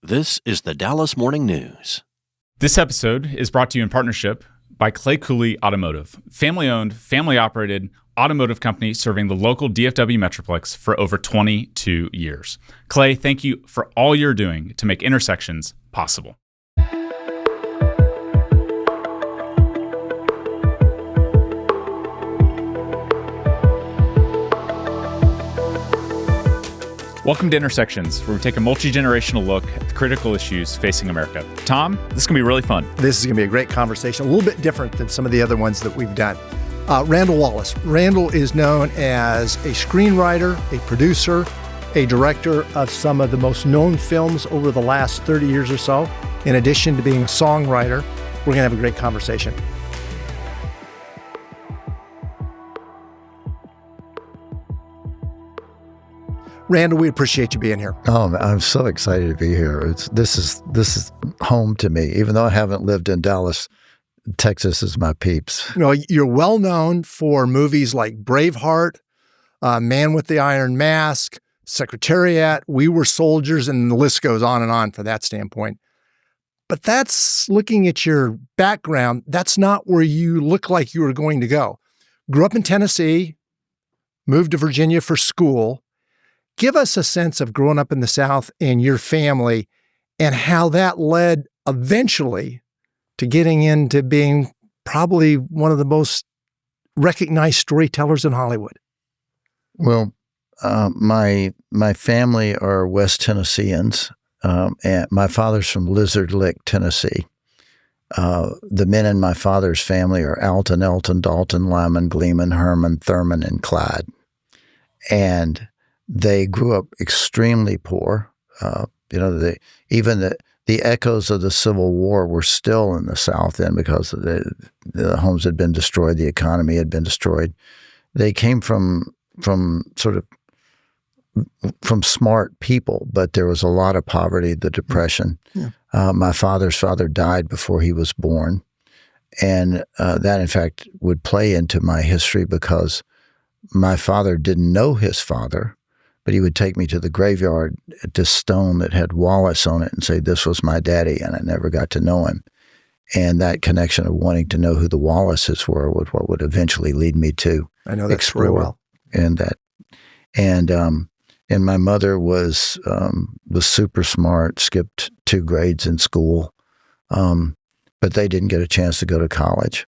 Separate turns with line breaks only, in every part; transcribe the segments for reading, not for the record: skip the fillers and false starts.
This is the Dallas Morning News.
This episode is brought to you in partnership by Clay Cooley Automotive, family-owned, family-operated automotive company serving the local DFW Metroplex for over 22 years. Clay, thank you for all you're doing to make intersections possible. Welcome to Intersections, where we take a multi-generational look at the critical issues facing America. Tom, this is going to be really fun.
This is going to be a great conversation, a little bit different than some of the other ones that we've done. Randall Wallace. Randall is known as a screenwriter, a producer, a director of some of the most known films over the last 30 years or so. In addition to being a songwriter, we're going to have a great conversation. Randall, we appreciate you being here.
Oh, I'm so excited to be here. This is home to me. Even though I haven't lived in Dallas, Texas is my peeps.
You know, you're well known for movies like Braveheart, Man with the Iron Mask, Secretariat, We Were Soldiers, and the list goes on and on from that standpoint. But that's looking at your background. That's not where you look like you were going to go. Grew up in Tennessee, moved to Virginia for school. Give us a sense of growing up in the South and your family and how that led eventually to getting into being probably one of the most recognized storytellers in Hollywood.
Well, my family are West Tennesseans, and my father's from Lizard Lick, Tennessee. The men in my father's family are Alton, Elton, Dalton, Lyman, Gleeman, Herman, Thurman, and Clyde. And they grew up extremely poor. The echoes of the Civil War were still in the South then because the homes had been destroyed, the economy had been destroyed. They came from smart people, but there was a lot of poverty, the Depression. Yeah. My father's father died before he was born, and that in fact would play into my history because my father didn't know his father. But he would take me to the graveyard at this stone that had Wallace on it and say, this was my daddy, and I never got to know him. And that connection of wanting to know who the Wallaces were was what would eventually lead me to
I know that very well.
And my mother was super smart, skipped 2 grades in school, but they didn't get a chance to go to college.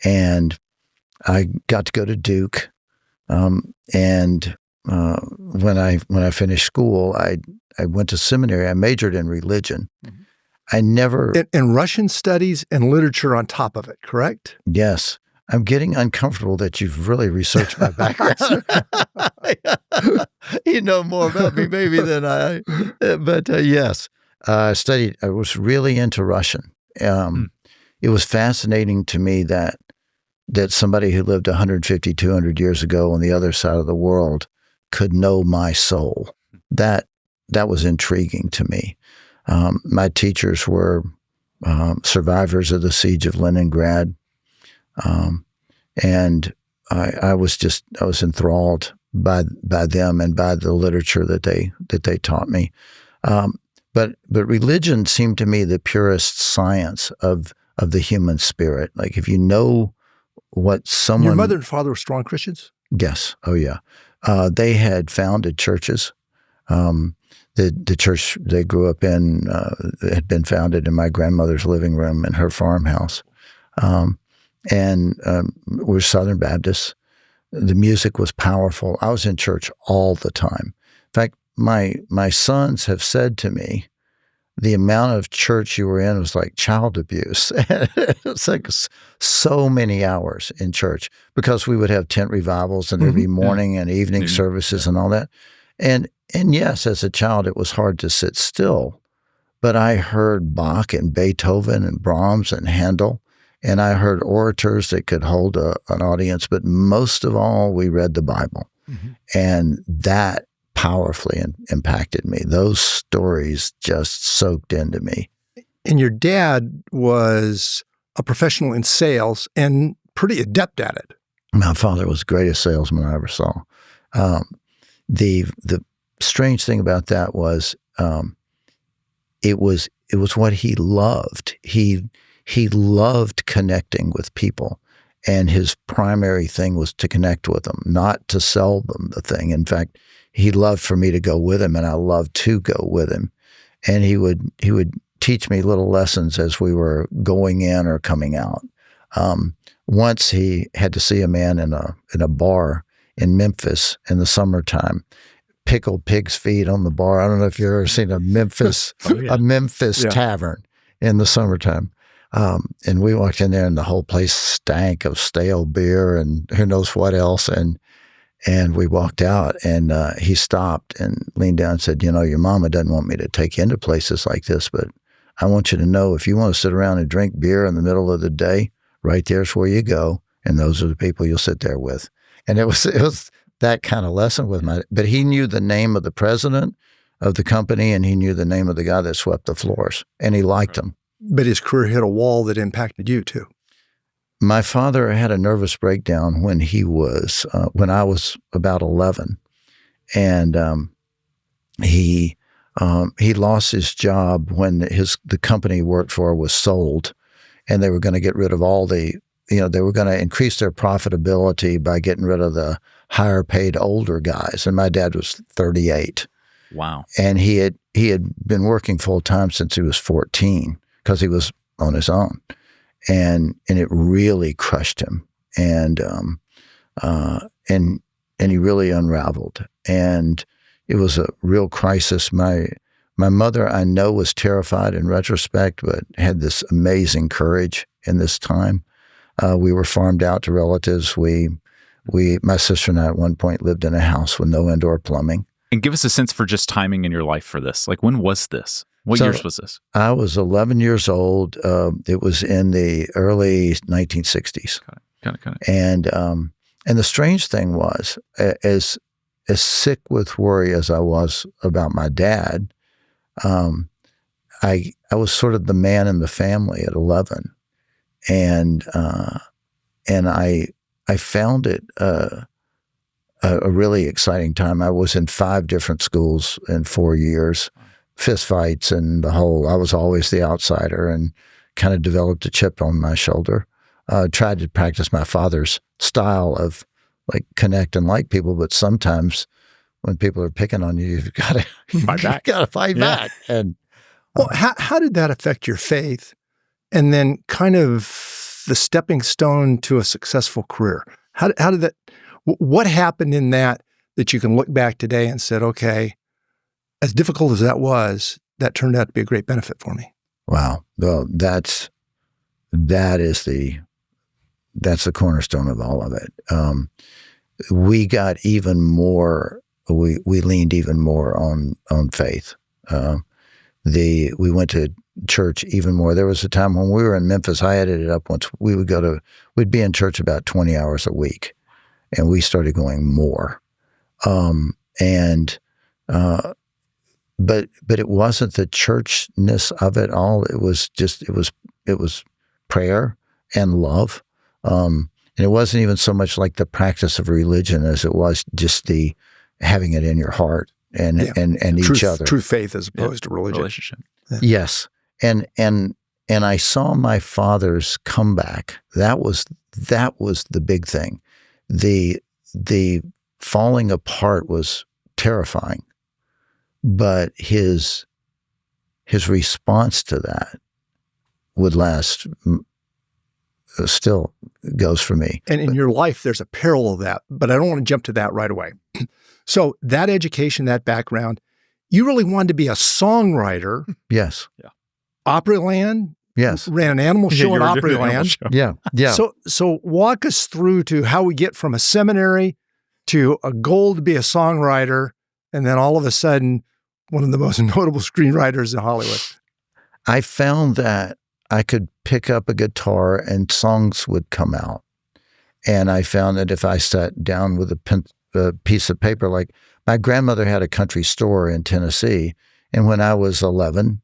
And I got to go to Duke, when I finished school, I went to seminary. I majored in religion. Mm-hmm. I never...
In Russian studies and literature on top of it, correct?
Yes. I'm getting uncomfortable that you've really researched my background. You know more about me maybe than I... But yes, I was really into Russian. It was fascinating to me that somebody who lived 150, 200 years ago on the other side of the world could know my soul. That was intriguing to me. My teachers were survivors of the siege of Leningrad, and I was enthralled by them and by the literature that they taught me. But religion seemed to me the purest science of the human spirit. Like if you know what someone...
Your mother and father were strong Christians?
Yes. Oh, yeah. They had founded churches. The church they grew up in had been founded in my grandmother's living room in her farmhouse. We're Southern Baptists. The music was powerful. I was in church all the time. In fact, my sons have said to me, the amount of church you were in was like child abuse. It's like so many hours in church because we would have tent revivals and there'd be morning and evening services and all that. And yes, as a child, it was hard to sit still, but I heard Bach and Beethoven and Brahms and Handel, and I heard orators that could hold an audience, but most of all, we read the Bible. Mm-hmm. And that powerfully impacted me. Those stories just soaked into me.
And your dad was a professional in sales and pretty adept at it.
My father was the greatest salesman I ever saw. The strange thing about that was it was what he loved. He loved connecting with people, and his primary thing was to connect with them, not to sell them the thing. In fact, he loved for me to go with him, and I loved to go with him. And he would teach me little lessons as we were going in or coming out. Once he had to see a man in a bar in Memphis in the summertime, pickled pig's feet on the bar. I don't know if you've ever seen a Memphis tavern in the summertime. And we walked in there, and the whole place stank of stale beer and who knows what else. And we walked out, and he stopped and leaned down and said, your mama doesn't want me to take you into places like this, but I want you to know if you want to sit around and drink beer in the middle of the day, right there's where you go, and those are the people you'll sit there with. And it was that kind of lesson but he knew the name of the president of the company, and he knew the name of the guy that swept the floors, and he liked him.
But his career hit a wall that impacted you too.
My father had a nervous breakdown when I was about 11, and he lost his job when the company he worked for was sold, and they were going to get rid of all they were going to increase their profitability by getting rid of the higher paid older guys. And my dad was 38.
Wow.
And he had been working full time since he was 14 because he was on his own. And it really crushed him. And he really unraveled. And it was a real crisis. My mother, I know, was terrified in retrospect, but had this amazing courage in this time. We were farmed out to relatives. My sister and I at one point lived in a house with no indoor plumbing.
And give us a sense for just timing in your life for this. Like, when was this? What years was this? I
was 11 years old. It was in the early 1960s.
Got it.
And the strange thing was, as sick with worry as I was about my dad, I was sort of the man in the family at 11. And I found it a really exciting time. I was in 5 different schools in 4 years, fistfights and I was always the outsider, and kind of developed a chip on my shoulder. Tried to practice my father's style of like connect and like people, but sometimes when people are picking on you, you've got to fight back. And
how did that affect your faith? And then kind of the stepping stone to a successful career. How did that, what happened in that you can look back today and said, okay, as difficult as that was, that turned out to be a great benefit for me?
Wow. Well, that's the cornerstone of all of it. We got even more, we leaned even more on faith. We went to church even more. There was a time when we were in Memphis, I headed it up once, we'd be in church about 20 hours a week, and we started going more. But it wasn't the churchness of it all. It was prayer and love. And it wasn't even so much like the practice of religion as it was just the having it in your heart and each other.
True faith as opposed to religion.
Relationship.
Yeah.
Yes. And I saw my father's comeback. That was the big thing. The falling apart was terrifying, but his response to that would last, still goes for me.
And in your life, there's a parallel of that, but I don't want to jump to that right away. So that education, that background, you really wanted to be a songwriter.
Yes.
Yeah.
Opryland.
Yes.
Ran an animal show in Opryland.
Yeah. Yeah.
So walk us through to how we get from a seminary to a goal to be a songwriter, and then all of a sudden, one of the most notable screenwriters in Hollywood.
I found that I could pick up a guitar and songs would come out. And I found that if I sat down with a piece of paper, like my grandmother had a country store in Tennessee, and when I was 11,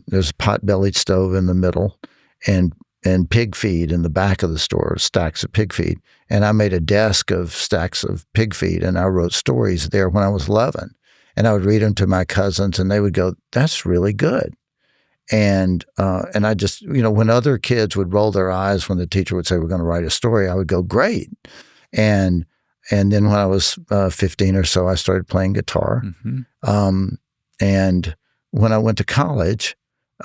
there's a pot-bellied stove in the middle and pig feed in the back of the store, stacks of pig feed. And I made a desk of stacks of pig feed, and I wrote stories there when I was 11. and I would read them to my cousins, and they would go, "That's really good." And I just, when other kids would roll their eyes when the teacher would say, "We're going to write a story," I would go, "Great." And then when I was 15 or so, I started playing guitar. And when I went to college,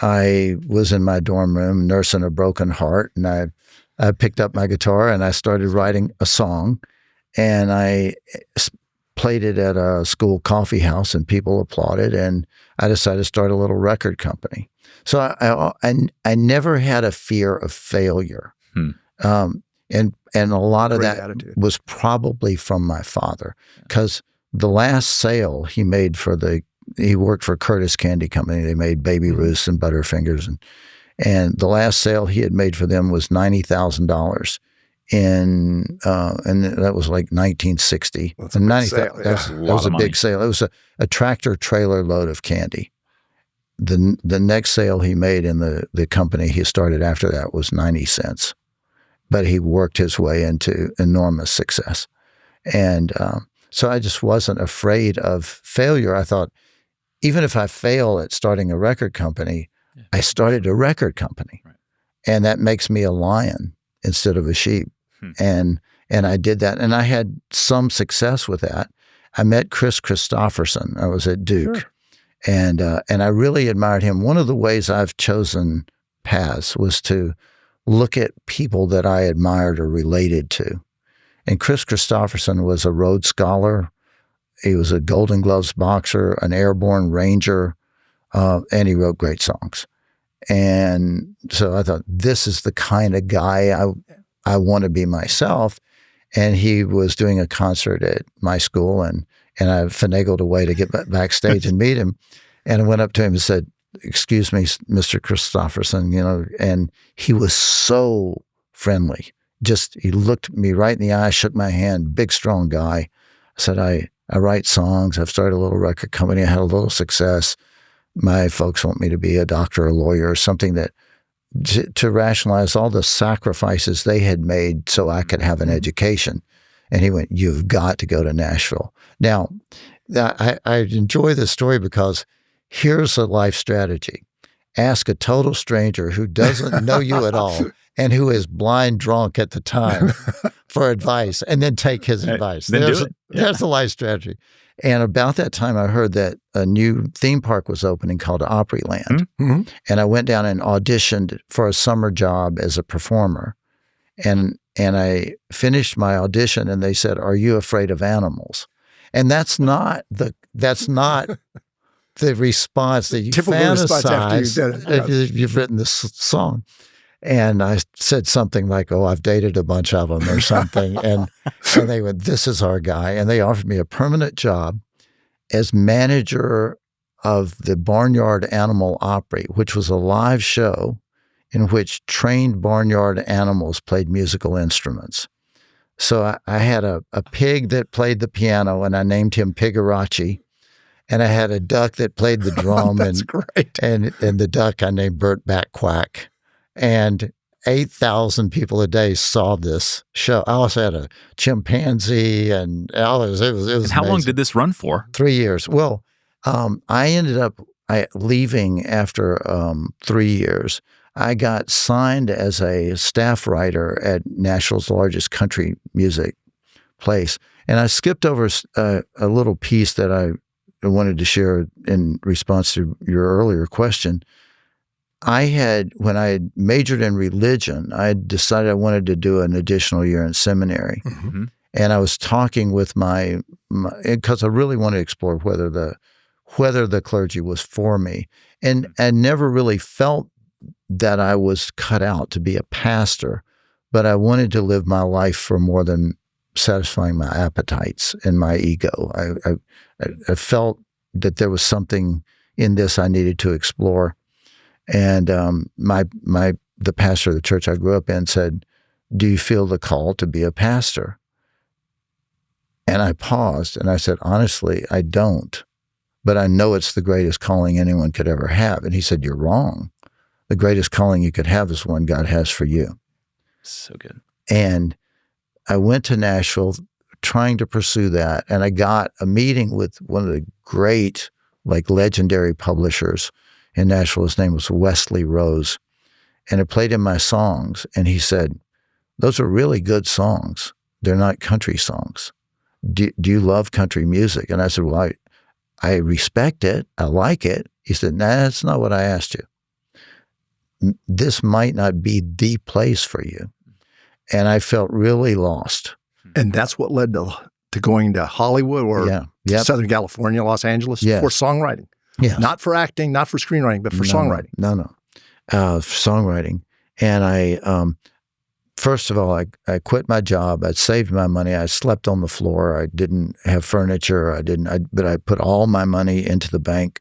I was in my dorm room nursing a broken heart, and I picked up my guitar and I started writing a song, and I played it at a school coffee house, and people applauded, and I decided to start a little record company. So I never had a fear of failure. And a lot of
Great
that
attitude.
was probably from my father, because the last sale he made he worked for Curtis Candy Company. They made Baby Ruths and Butterfingers, and the last sale he had made for them was $90,000 and that was like 1960.
That's a big sale, yeah.
That was a big sale. It was a tractor trailer load of candy. The next sale he made in the company he started after that was 90 cents. But he worked his way into enormous success. And so I just wasn't afraid of failure. I thought, even if I fail at starting a record company, I started a record company.
Right.
And that makes me a lion instead of a sheep. And I did that. And I had some success with that. I met Chris Christopherson. I was at Duke.
Sure.
And I really admired him. One of the ways I've chosen paths was to look at people that I admired or related to. And Chris Christopherson was a Rhodes Scholar. He was a Golden Gloves boxer, an airborne ranger, and he wrote great songs. And so I thought, this is the kind of guy I want to be myself. And he was doing a concert at my school, and I finagled a way to get backstage and meet him. And I went up to him and said, "Excuse me, Mr. Christopherson," and he was so friendly. Just, he looked me right in the eye, shook my hand, big, strong guy. I said, I write songs. I've started a little record company. I had a little success. My folks want me to be a doctor or a lawyer or something that to rationalize all the sacrifices they had made so I could have an education. And he went, "You've got to go to Nashville." Now, I enjoy this story because here's a life strategy. Ask a total stranger who doesn't know you at all and who is blind drunk at the time for advice, and then take his advice.
Then do it.
There's a life strategy. And about that time, I heard that a new theme park was opening called Opryland.
Mm-hmm.
And I went down and auditioned for a summer job as a performer. And I finished my audition, and they said, "Are you afraid of animals?" And that's not the response that you
Typical response after you
fantasize
did it.
if you've written this song. And I said something like, "Oh, I've dated a bunch of them," or something. and they went, "This is our guy." And they offered me a permanent job as manager of the Barnyard Animal Opry, which was a live show in which trained barnyard animals played musical instruments. So I had a pig that played the piano, and I named him Pigarachi. And I had a duck that played the drum.
That's great.
And the duck I named Bert Back Quack. And 8,000 people a day saw this show. I also had a chimpanzee, and it was
And how long
amazing.
did this run for?
3 years. Well, I ended up leaving after 3 years. I got signed as a staff writer at Nashville's largest country music place. And I skipped over a little piece that I wanted to share in response to your earlier question. When I had majored in religion, I had decided I wanted to do an additional year in seminary.
Mm-hmm.
And I was talking with because I really wanted to explore whether the clergy was for me. And I never really felt that I was cut out to be a pastor, but I wanted to live my life for more than satisfying my appetites and my ego. I felt that there was something in this I needed to explore. And the pastor of the church I grew up in said, "Do you feel the call to be a pastor?" And I paused and I said, "Honestly, I don't, but I know it's the greatest calling anyone could ever have." And he said, "You're wrong. The greatest calling you could have is one God has for you."
So good.
And I went to Nashville trying to pursue that. And I got a meeting with one of the great, like legendary publishers in Nashville. His name was Wesley Rose. And I played him my songs. And he said, those are really good songs. They're not country songs. Do you love country music? And I said, well, I respect it. I like it. He said, nah, that's not what I asked you. This might not be the place for you. And I felt really lost.
And that's what led to going to Hollywood or Southern California, Los Angeles for songwriting.
Yes.
Not for acting, not for screenwriting, but for songwriting.
No. For songwriting. And I, first of all, I quit my job. I saved my money. I slept on the floor. I didn't have furniture. But I put all my money into the bank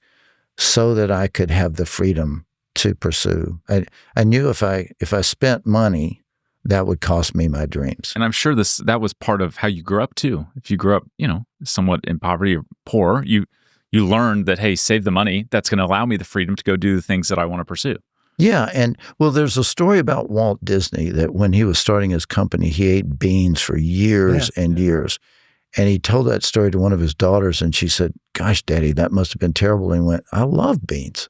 so that I could have the freedom to pursue. I knew if I spent money, that would cost me my dreams.
And I'm sure that was part of how you grew up too. If you grew up, somewhat in poverty or poor, you learned that, hey, save the money. That's going to allow me the freedom to go do the things that I want to pursue.
Yeah. And there's a story about Walt Disney that when he was starting his company, he ate beans for years and years. And he told that story to one of his daughters, and she said, gosh, Daddy, that must have been terrible. And he went, I love beans.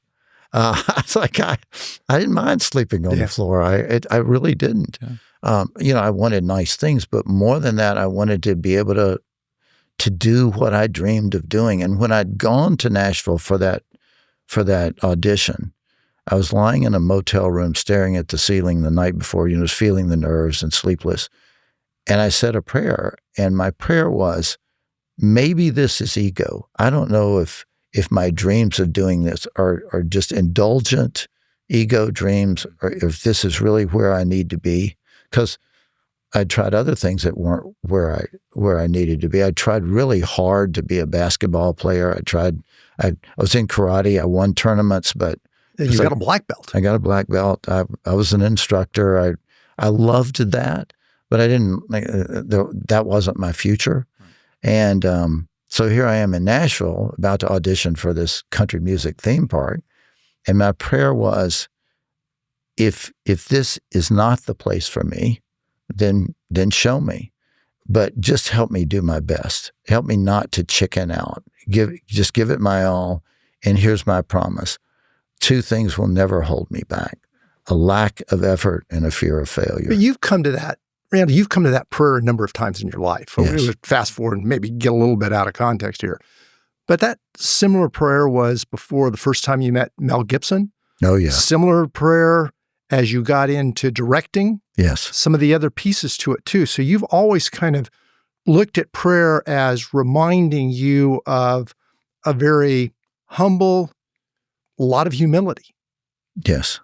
I was like, I didn't mind sleeping on the floor. I really didn't. Yeah. I wanted nice things, but more than that, I wanted to be able to do what I dreamed of doing. And when I'd gone to Nashville for that audition, I was lying in a motel room staring at the ceiling the night before, was feeling the nerves and sleepless. And I said a prayer, and my prayer was, maybe this is ego. I don't know if my dreams of doing this are just indulgent ego dreams, or if this is really where I need to be. Because I tried other things that weren't where I needed to be. I tried really hard to be a basketball player. I was in karate. I won tournaments, but
you got a black belt.
I got a black belt. I was an instructor. I loved that, but I didn't. That wasn't my future. And so here I am in Nashville, about to audition for this country music theme park, and my prayer was, if this is not the place for me, then show me, but just help me do my best. Help me not to chicken out. Just give it my all, and here's my promise. 2 things will never hold me back: a lack of effort and a fear of failure.
But you've come to that, Randall, you've come to that prayer a number of times in your life.
Yes.
We would fast forward and maybe get a little bit out of context here. But that similar prayer was before the first time you met Mel Gibson.
Oh, yeah.
Similar prayer as you got into directing.
Yes.
Some of the other pieces to it too. So you've always kind of looked at prayer as reminding you of a very humble, a lot of humility.
Yes.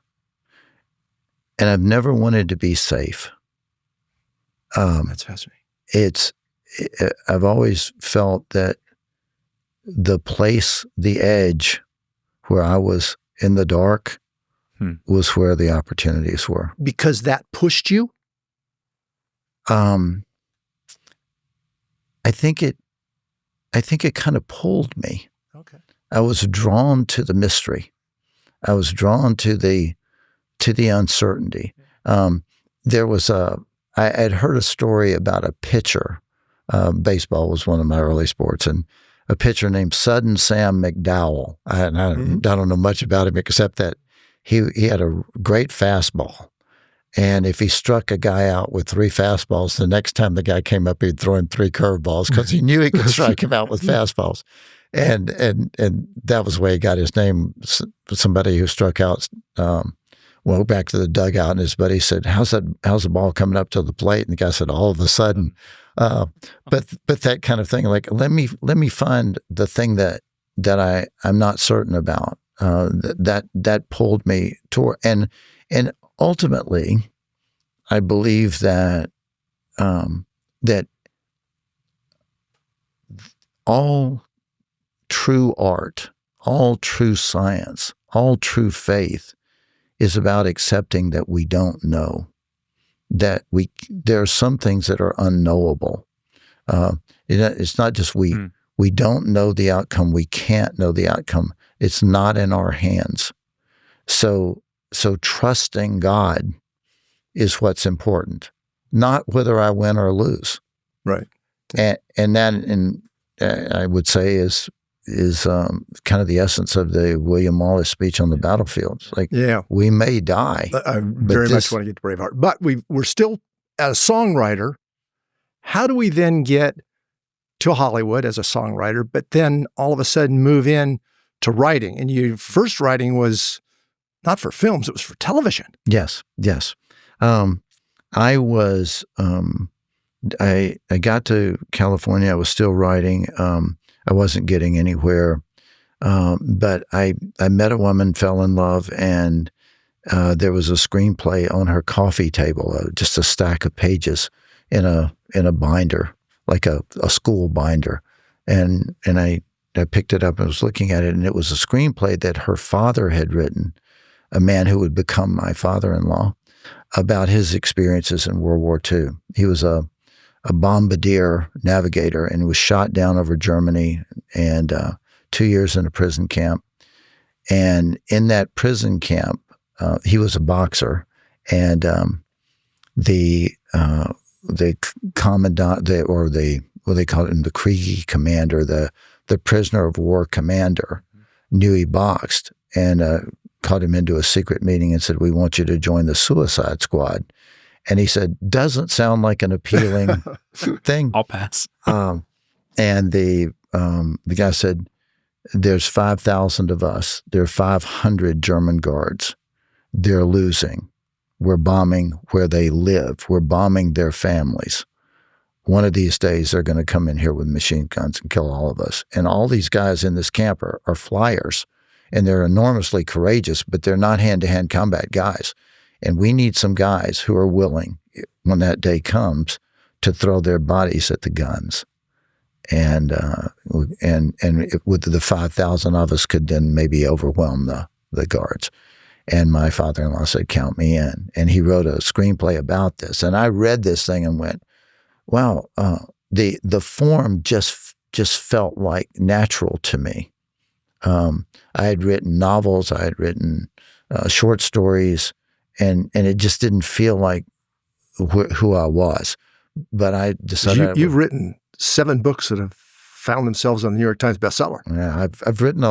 And I've never wanted to be safe.
That's fascinating.
I've always felt that the edge where I was in the dark was where the opportunities were.
Because that pushed you?
I think it kind of pulled me.
Okay.
I was drawn to the mystery. I was drawn to the uncertainty. I had heard a story about a pitcher. Baseball was one of my early sports, and a pitcher named Sudden Sam McDowell. I don't know much about him except that he had a great fastball. And if he struck a guy out with 3 fastballs, the next time the guy came up, he'd throw him 3 curveballs because he knew he could strike him out with fastballs. And that was the way he got his name. Somebody who struck out went back to the dugout, and his buddy said, "How's the ball coming up to the plate?" And the guy said, "All of a sudden." But that kind of thing, like let me find the thing that I'm not certain about. That pulled me toward, and ultimately, I believe that that all true art, all true science, all true faith is about accepting that we don't know, that there are some things that are unknowable. It's not just we don't know the outcome, we can't know the outcome. It's not in our hands. So trusting God is what's important, not whether I win or lose.
Right.
And that, I would say, is kind of the essence of the William Wallace speech on the battlefield. It's like, we may die.
I very much want to get to Braveheart. But we're still, as a songwriter, how do we then get to Hollywood as a songwriter, but then all of a sudden move in to writing? And your first writing was not for films, it was for television.
Yes. I was, I got to California. I was still writing. I wasn't getting anywhere. But I met a woman, fell in love, and there was a screenplay on her coffee table, just a stack of pages in a binder, like a school binder. And I picked it up and was looking at it, and it was a screenplay that her father had written, a man who would become my father-in-law, about his experiences in World War II. He was a bombardier navigator and was shot down over Germany, and 2 years in a prison camp. And in that prison camp, he was a boxer, and the commandant, or what they called him, the Kriegi commander, the prisoner of war commander, knew he boxed and called him into a secret meeting and said, "We want you to join the Suicide Squad." And he said, "Doesn't sound like an appealing thing.
I'll pass."
And the guy said, "There's 5,000 of us. There are 500 German guards. They're losing. We're bombing where they live. We're bombing their families. One of these days, they're going to come in here with machine guns and kill all of us." And all these guys in this camp are flyers, and they're enormously courageous, but they're not hand-to-hand combat guys. And we need some guys who are willing, when that day comes, to throw their bodies at the guns. And with the 5,000 of us could then maybe overwhelm the guards. And my father-in-law said, "Count me in." And he wrote a screenplay about this. And I read this thing and went, wow, the form just felt like natural to me. I had written novels, I had written short stories, and it just didn't feel like who I was. But I decided
you've written 7 books that have found themselves on the New York Times bestseller.
Yeah, I've written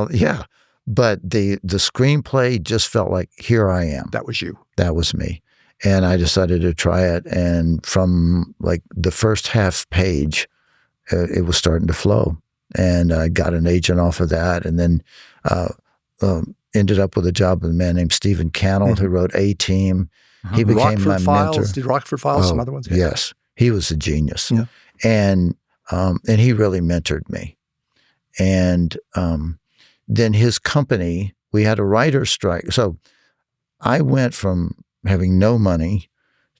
but the screenplay just felt like, here I am.
That was you.
That was me. And I decided to try it. And from like the first half page, it was starting to flow. And I got an agent off of that, and then ended up with a job with a man named Stephen Cannell, who wrote A-Team. He became my mentor.
Did Rockford Files, some other ones?
Yes. He was a genius.
Yeah.
And he really mentored me. And then his company, we had a writer's strike. So I went from having no money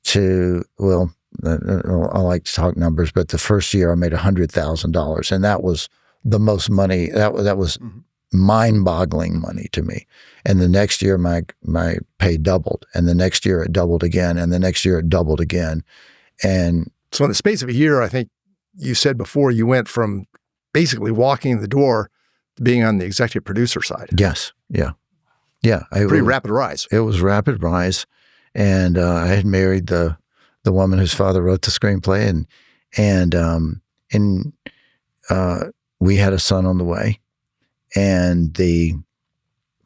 to, well, I like to talk numbers, but the first year I made $100,000, and that was the most money. That was mind-boggling money to me. And the next year my pay doubled, and the next year it doubled again, and the next year it doubled again. And
so in the space of a year, I think you said before, you went from basically walking in the door to being on the executive producer side.
Yes. Yeah. Yeah.
Pretty rapid rise.
It was rapid rise. And I had married the woman whose father wrote the screenplay, and we had a son on the way. And the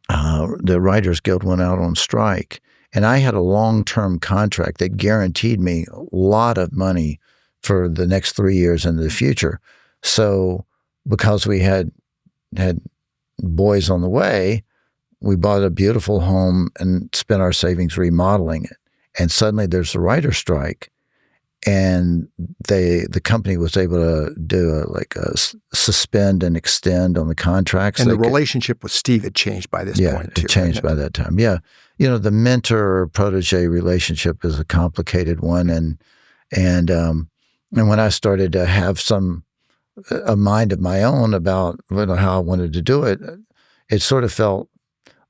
Writers Guild went out on strike, and I had a long-term contract that guaranteed me a lot of money for the next 3 years into the future. So because we had boys on the way, we bought a beautiful home and spent our savings remodeling it. And suddenly there's a writer's strike, and the company was able to do a suspend and extend on the contracts.
And the relationship with Steve had changed by this point too.
It changed by that time. Yeah. You know, the mentor-protege relationship is a complicated one. And when I started to have a mind of my own about how I wanted to do it, it sort of felt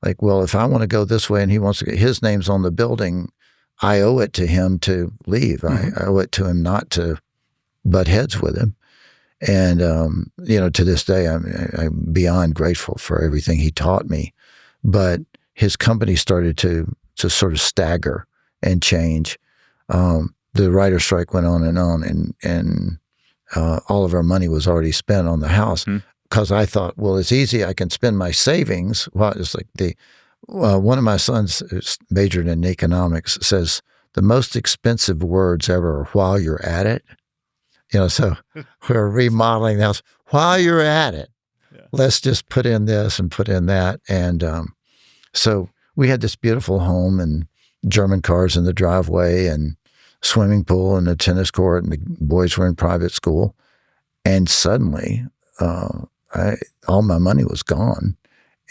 like, well, if I want to go this way and he wants to get his name's on the building, I owe it to him to leave. I owe it to him not to butt heads with him. And, to this day, I'm beyond grateful for everything he taught me. But his company started to sort of stagger and change. The writer's strike went on, and all of our money was already spent on the house because I thought, well, it's easy. I can spend my savings. Well, it's like one of my sons who's majored in economics says the most expensive words ever are while you're at it. So we're remodeling the house. While you're at it, let's just put in this and put in that. And so we had this beautiful home and German cars in the driveway and swimming pool and a tennis court, and the boys were in private school. And suddenly, all my money was gone,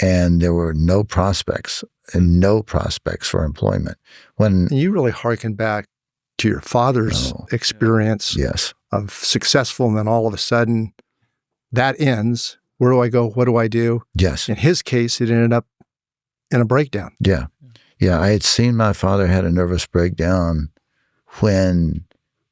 and there were no prospects for employment. When
you really hearken back to your father's experience of successful, and then all of a sudden that ends. Where do I go? What do I do?
Yes.
In his case, it ended up in a breakdown.
Yeah. I had seen my father had a nervous breakdown when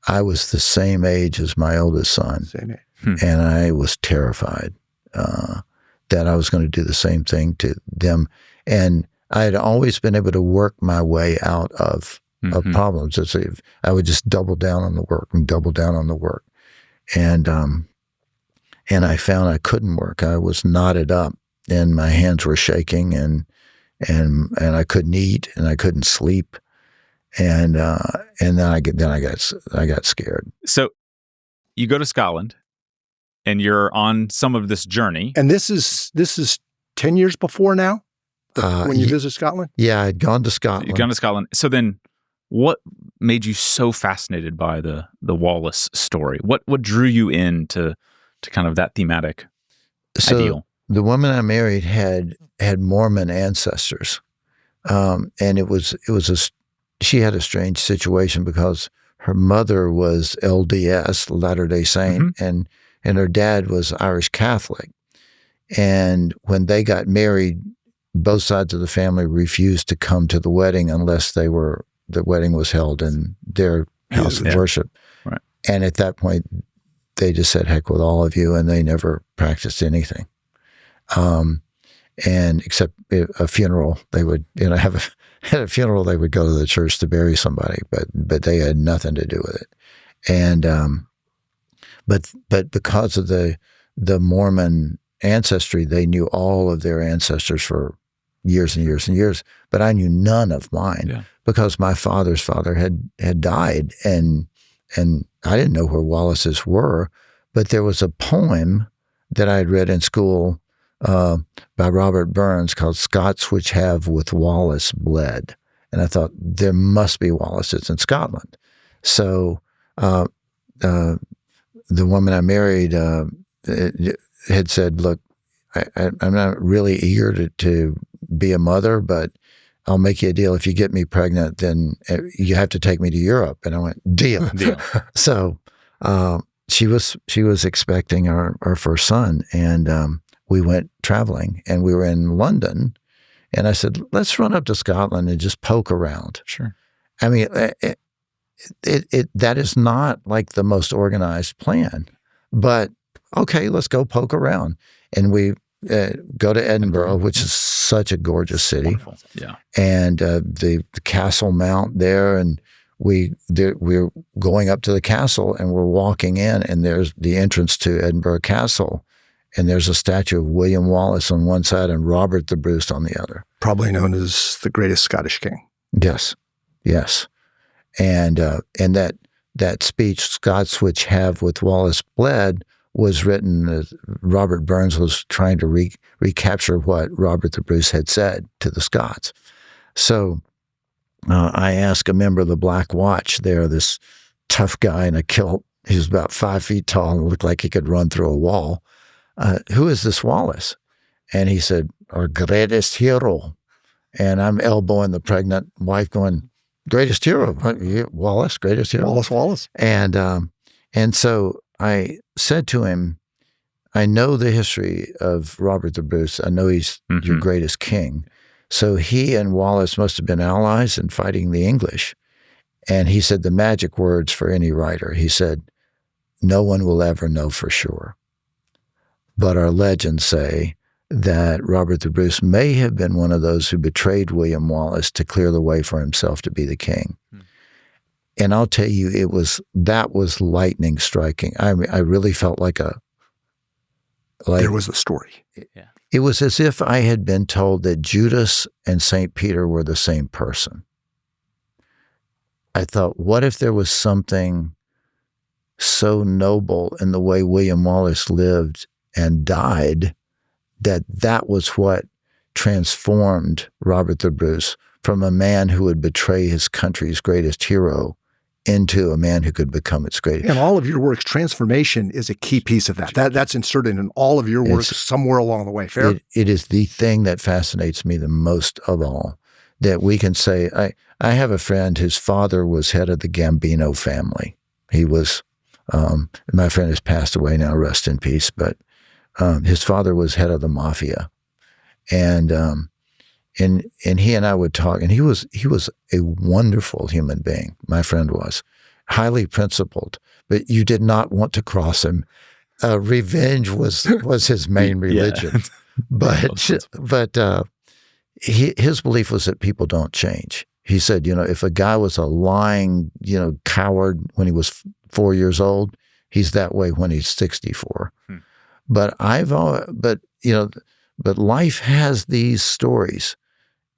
I was the same age as my oldest son.
Same age.
And I was terrified that I was going to do the same thing to them. And I had always been able to work my way out of problems. I would just double down on the work and double down on the work. And I found I couldn't work. I was knotted up and my hands were shaking and I couldn't eat and I couldn't sleep. And then I got scared.
So you go to Scotland and you're on some of this journey.
And this is 10 years before now when you visit Scotland?
Yeah, I'd gone to Scotland.
You'd gone to Scotland. So then what made you so fascinated by the Wallace story? What drew you into kind of that thematic ideal?
The woman I married had Mormon ancestors. And she had a strange situation because her mother was LDS, Latter-day Saint, and her dad was Irish Catholic. And when they got married, both sides of the family refused to come to the wedding unless the wedding was held in their house of worship. Right. And at that point, they just said, heck with all of you, and they never practiced anything. And except a funeral, they would, at a funeral, they would go to the church to bury somebody, but they had nothing to do with it. And, but because of the Mormon ancestry, they knew all of their ancestors for years and years and years, but I knew none of mine because my father's father had died and I didn't know where Wallaces were, but there was a poem that I had read in school by Robert Burns called Scots Which Have With Wallace Bled. And I thought, there must be Wallaces in Scotland. So the woman I married had said, look, I'm not really eager to be a mother, but I'll make you a deal. If you get me pregnant, then you have to take me to Europe. And I went, deal. So she was expecting our first son, and we went traveling, and we were in London. And I said, let's run up to Scotland and just poke around.
Sure.
I mean, that is not like the most organized plan, but okay, let's go poke around. And we go to Edinburgh, which is such a gorgeous city.
Wonderful. Yeah. And
the Castle Mount there, and we're going up to the castle, and we're walking in, and there's the entrance to Edinburgh Castle, and there's a statue of William Wallace on one side and Robert the Bruce on the other.
Probably known as the greatest Scottish king.
Yes. And that speech, Scots Which Have With Wallace Bled, was written, Robert Burns was trying to recapture what Robert the Bruce had said to the Scots. So I asked a member of the Black Watch there, this tough guy in a kilt, he was about 5 feet tall and looked like he could run through a wall, who is this Wallace? And he said, our greatest hero. And I'm elbowing the pregnant wife going, greatest hero? Wallace, greatest hero?
Wallace.
And so I said to him, I know the history of Robert the Bruce. I know he's your greatest king. So he and Wallace must have been allies in fighting the English. And he said the magic words for any writer. He said, no one will ever know for sure. But our legends say that Robert the Bruce may have been one of those who betrayed William Wallace to clear the way for himself to be the king. And I'll tell you, that was lightning striking. I really felt like
there was the story.
It was as if I had been told that Judas and St. Peter were the same person. I thought, what if there was something so noble in the way William Wallace lived and died that was what transformed Robert the Bruce from a man who would betray his country's greatest hero into a man who could become its greatest.
In all of your works, transformation is a key piece of that. That's inserted in all of your works somewhere along the way. Fair?
It is the thing that fascinates me the most of all, that we can say, I have a friend whose father was head of the Gambino family. He was, my friend has passed away now, rest in peace, but his father was head of the mafia. And he and I would talk, and he was a wonderful human being. My friend was highly principled, but you did not want to cross him. Revenge was his main religion, but his belief was that people don't change. He said, if a guy was a lying, coward when he was 4 years old, he's that way when he's 64. But life has these stories.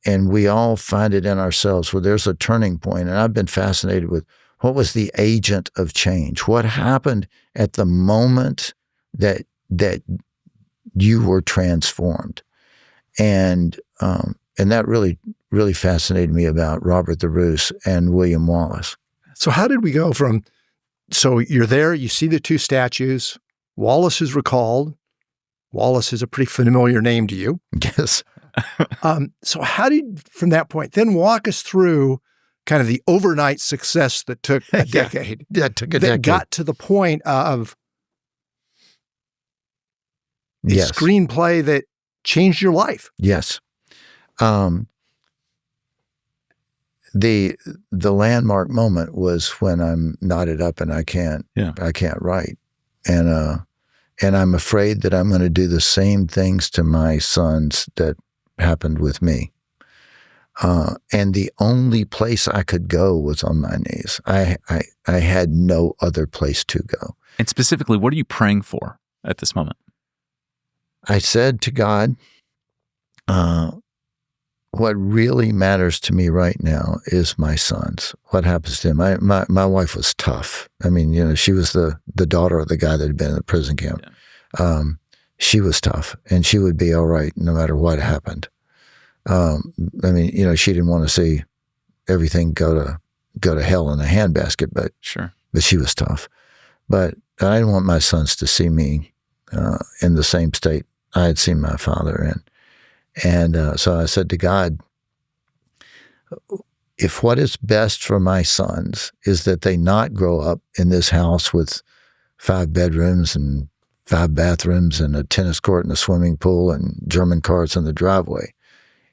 And we all find it in ourselves where there's a turning point. And I've been fascinated with what was the agent of change? What happened at the moment that you were transformed? And that really, really fascinated me about Robert the Bruce and William Wallace.
So how did we go from, so you're there, you see the two statues, Wallace is recalled. Wallace is a pretty familiar name to you.
Yes.
So how did, from that point, then walk us through kind of the overnight success that took a decade.
That took a decade.
That got to the point of a screenplay that changed your life.
Yes. The landmark moment was when I'm knotted up and I can't write. And I'm afraid that I'm going to do the same things to my sons that happened with me. And the only place I could go was on my knees. I had no other place to go.
And specifically, what are you praying for at this moment?
I said to God, what really matters to me right now is my sons. What happens to them? My wife was tough. I mean, she was the daughter of the guy that had been in the prison camp. Yeah. She was tough, and she would be all right no matter what happened. She didn't want to see everything go to hell in a handbasket, but she was tough. But I didn't want my sons to see me in the same state I had seen my father in. And so I said to God, if what is best for my sons is that they not grow up in this house with 5 bedrooms and 5 bathrooms and a tennis court and a swimming pool and German cars in the driveway,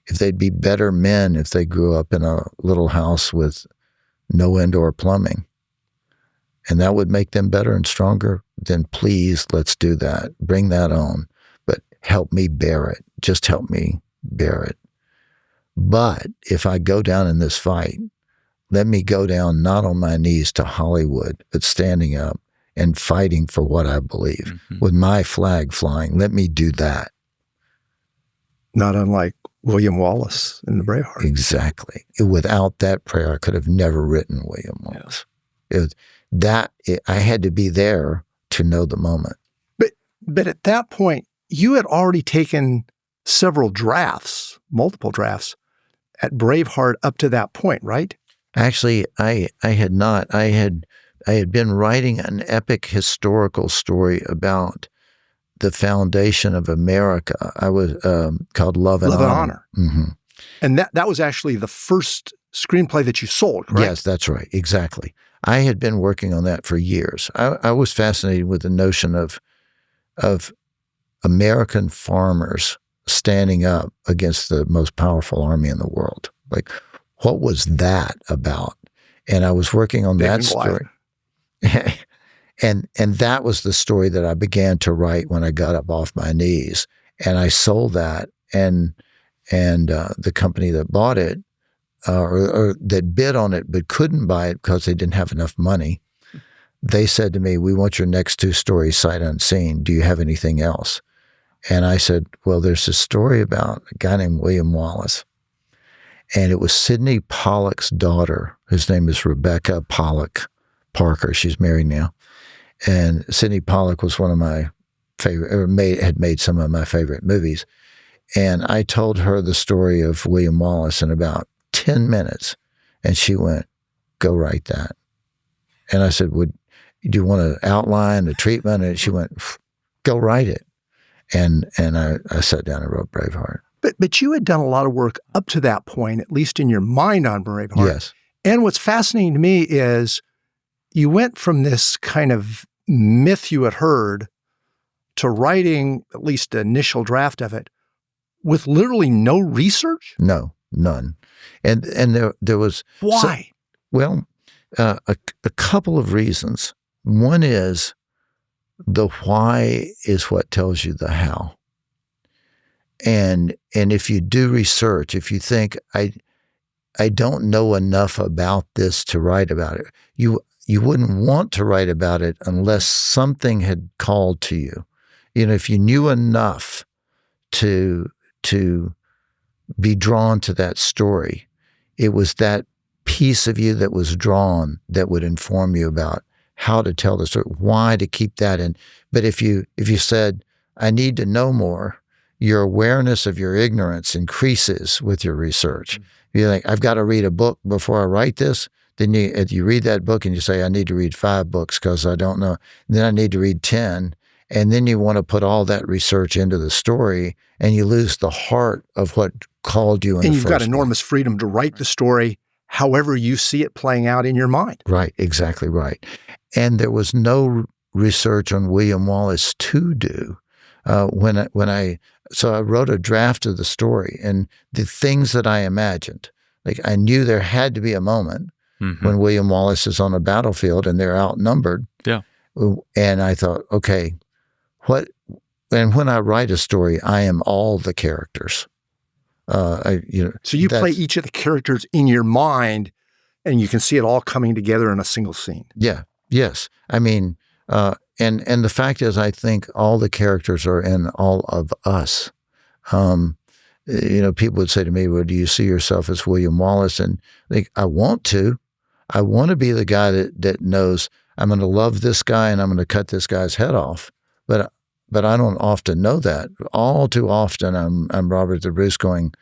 if they'd be better men if they grew up in a little house with no indoor plumbing, and that would make them better and stronger, then please, let's do that. Bring that on. But help me bear it. Just help me bear it. But if I go down in this fight, let me go down not on my knees to Hollywood, but standing up and fighting for what I believe with my flag flying. Let me do that.
Not unlike William Wallace in the Braveheart.
Exactly. Without that prayer, I could have never written William Wallace. I had to be there to know the moment.
But at that point, you had already taken several drafts, multiple drafts, at Braveheart up to that point, right?
Actually, I had not. I had been writing an epic historical story about the foundation of America. I was called Love and Honor. Mm-hmm.
And that was actually the first screenplay that you sold, correct?
Yes, that's right. Exactly. I had been working on that for years. I was fascinated with the notion of American farmers standing up against the most powerful army in the world. Like, what was that about? And I was working on that story. And that was the story that I began to write when I got up off my knees. And I sold that, and the company that bought it or that bid on it but couldn't buy it because they didn't have enough money, they said to me, "We want your next 2 stories sight unseen. Do you have anything else?" And I said, "Well, there's this story about a guy named William Wallace." And it was Sidney Pollock's daughter. His name is Rebecca Pollock Parker. She's married now. And Sidney Pollock was one of my favorite, had made some of my favorite movies. And I told her the story of William Wallace in about 10 minutes. And she went, "Go write that." And I said, "Do you want to outline the treatment?" And she went, "Go write it." And I sat down and wrote Braveheart.
But you had done a lot of work up to that point, at least in your mind, on Braveheart.
Yes.
And what's fascinating to me is you went from this kind of myth you had heard to writing at least the initial draft of it with literally no research?
No, none. And there was...
Why?
A couple of reasons. One is the why is what tells you the how. And if you do research, if you think, I don't know enough about this to write about it, you wouldn't want to write about it unless something had called to you. If you knew enough to be drawn to that story, it was that piece of you that was drawn that would inform you about how to tell the story, why to keep that in. But if you said, "I need to know more," your awareness of your ignorance increases with your research. If you think, "I've got to read a book before I write this," then you read that book and you say, "I need to read 5 books because I don't know. Then I need to read 10. And then you want to put all that research into the story and you lose the heart of what called you in the first place.
And you've got enormous freedom to write the story however you see it playing out in your mind.
Right, exactly right. And there was no research on William Wallace to do. So I wrote a draft of the story, and the things that I imagined, like I knew there had to be a moment when William Wallace is on a battlefield and they're outnumbered.
Yeah.
And I thought, okay, and when I write a story, I am all the characters. So
you play each of the characters in your mind and you can see it all coming together in a single scene.
Yeah. Yes. I mean, and the fact is, I think all the characters are in all of us. People would say to me, "Well, do you see yourself as William Wallace?" And I want to. I want to be the guy that knows I'm going to love this guy and I'm going to cut this guy's head off. But I don't often know that. All too often, I'm Robert the Bruce going,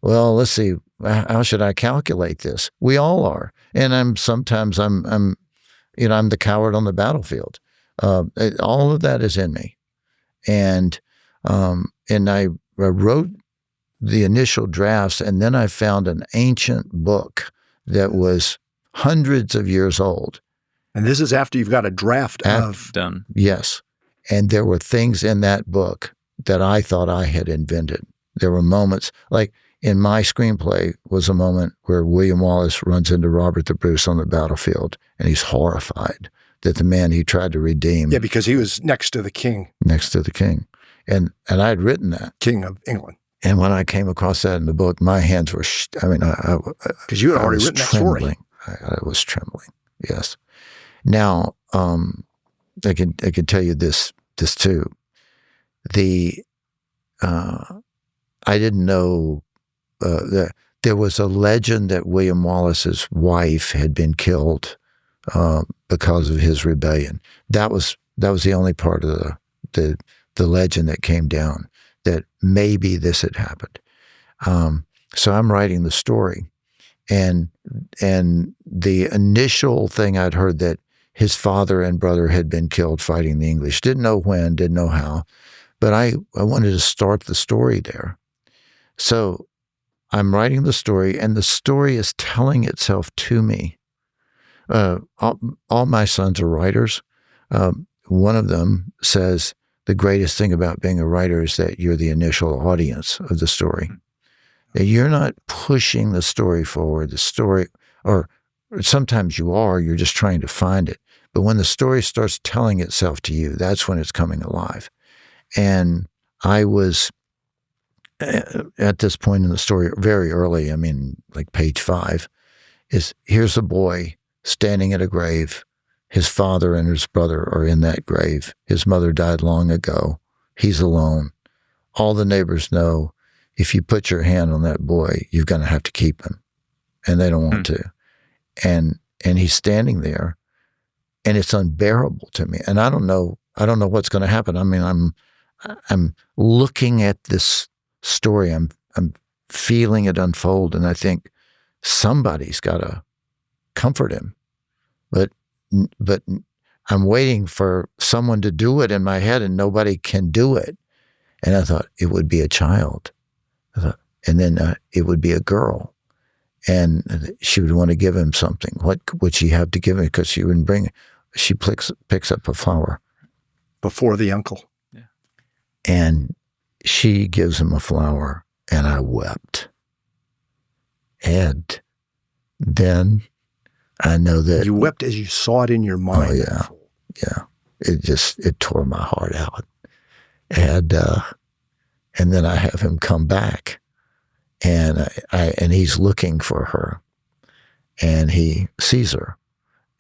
"Well, let's see, how should I calculate this?" We all are, and I'm the coward on the battlefield. All of that is in me. And I wrote the initial drafts, and then I found an ancient book that was hundreds of years old.
And this is after you've got a draft of...
Done.
Yes. And there were things in that book that I thought I had invented. There were moments, like in my screenplay was a moment where William Wallace runs into Robert the Bruce on the battlefield, and he's horrified that the man he tried to redeem.
Yeah, because he was next to the king.
Next to the king. And I had written that.
King of England.
And when I came across that in the book, my hands were,
because you had already written that story.
I was trembling. Yes. Now, I can tell you this too. I didn't know that there was a legend that William Wallace's wife had been killed because of his rebellion. That was the only part of the legend that came down, that maybe this had happened. So I'm writing the story, and the initial thing I'd heard that his father and brother had been killed fighting the English. Didn't know when, didn't know how, but I wanted to start the story there. So I'm writing the story, and the story is telling itself to me. All my sons are writers. One of them says, the greatest thing about being a writer is that you're the initial audience of the story. That you're not pushing the story forward. The story, or sometimes you are, you're just trying to find it. But when the story starts telling itself to you, that's when it's coming alive. And I was at this point in the story, very early, I mean, like page 5, is here's a boy standing at a grave. His father and his brother are in that grave. His mother died long ago. He's alone. All the neighbors know if you put your hand on that boy, you're going to have to keep him. And they don't want to. And he's standing there, and it's unbearable to me. And I don't know what's going to happen. I mean, I'm looking at this story. I'm feeling it unfold, and I think somebody's got to comfort him. But I'm waiting for someone to do it in my head, and nobody can do it. And I thought it would be a child. And then it would be a girl. And she would want to give him something. What would she have to give him? Because she wouldn't bring it. She picks up a flower.
Before the uncle.
Yeah.
And she gives him a flower, and I wept. And then I know that...
You wept as you saw it in your mind.
Oh, yeah. Yeah. It tore my heart out. And then I have him come back, and he's looking for her, and he sees her,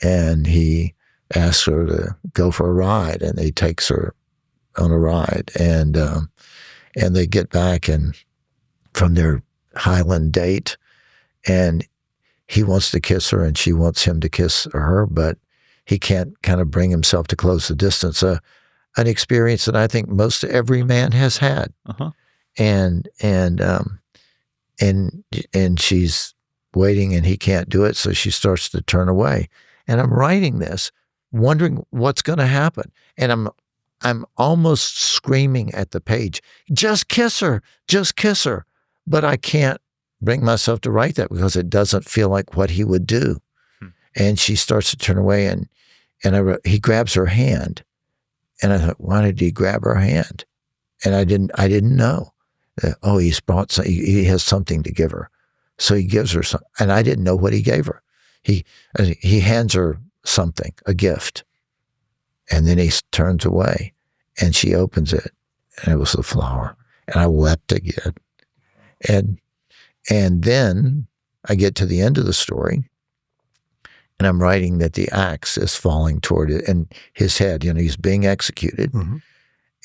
and he asks her to go for a ride, and he takes her on a ride, and they get back and from their Highland date, and he wants to kiss her, and she wants him to kiss her, but he can't kind of bring himself to close the distance. An experience that I think most every man has had.
Uh-huh.
And she's waiting, and he can't do it, so she starts to turn away. And I'm writing this, wondering what's going to happen. And I'm almost screaming at the page, just kiss her, just kiss her. But I can't bring myself to write that because it doesn't feel like what he would do. And she starts to turn away, and I wrote, he grabs her hand. And I thought, why did he grab her hand? And I didn't know. Oh, he has something to give her. So he gives her something. And I didn't know what he gave her. He hands her something, a gift. And then he turns away, and she opens it, and it was the flower. And I wept again. And then I get to the end of the story, and I'm writing that the axe is falling toward it, and his head, he's being executed. Mm-hmm.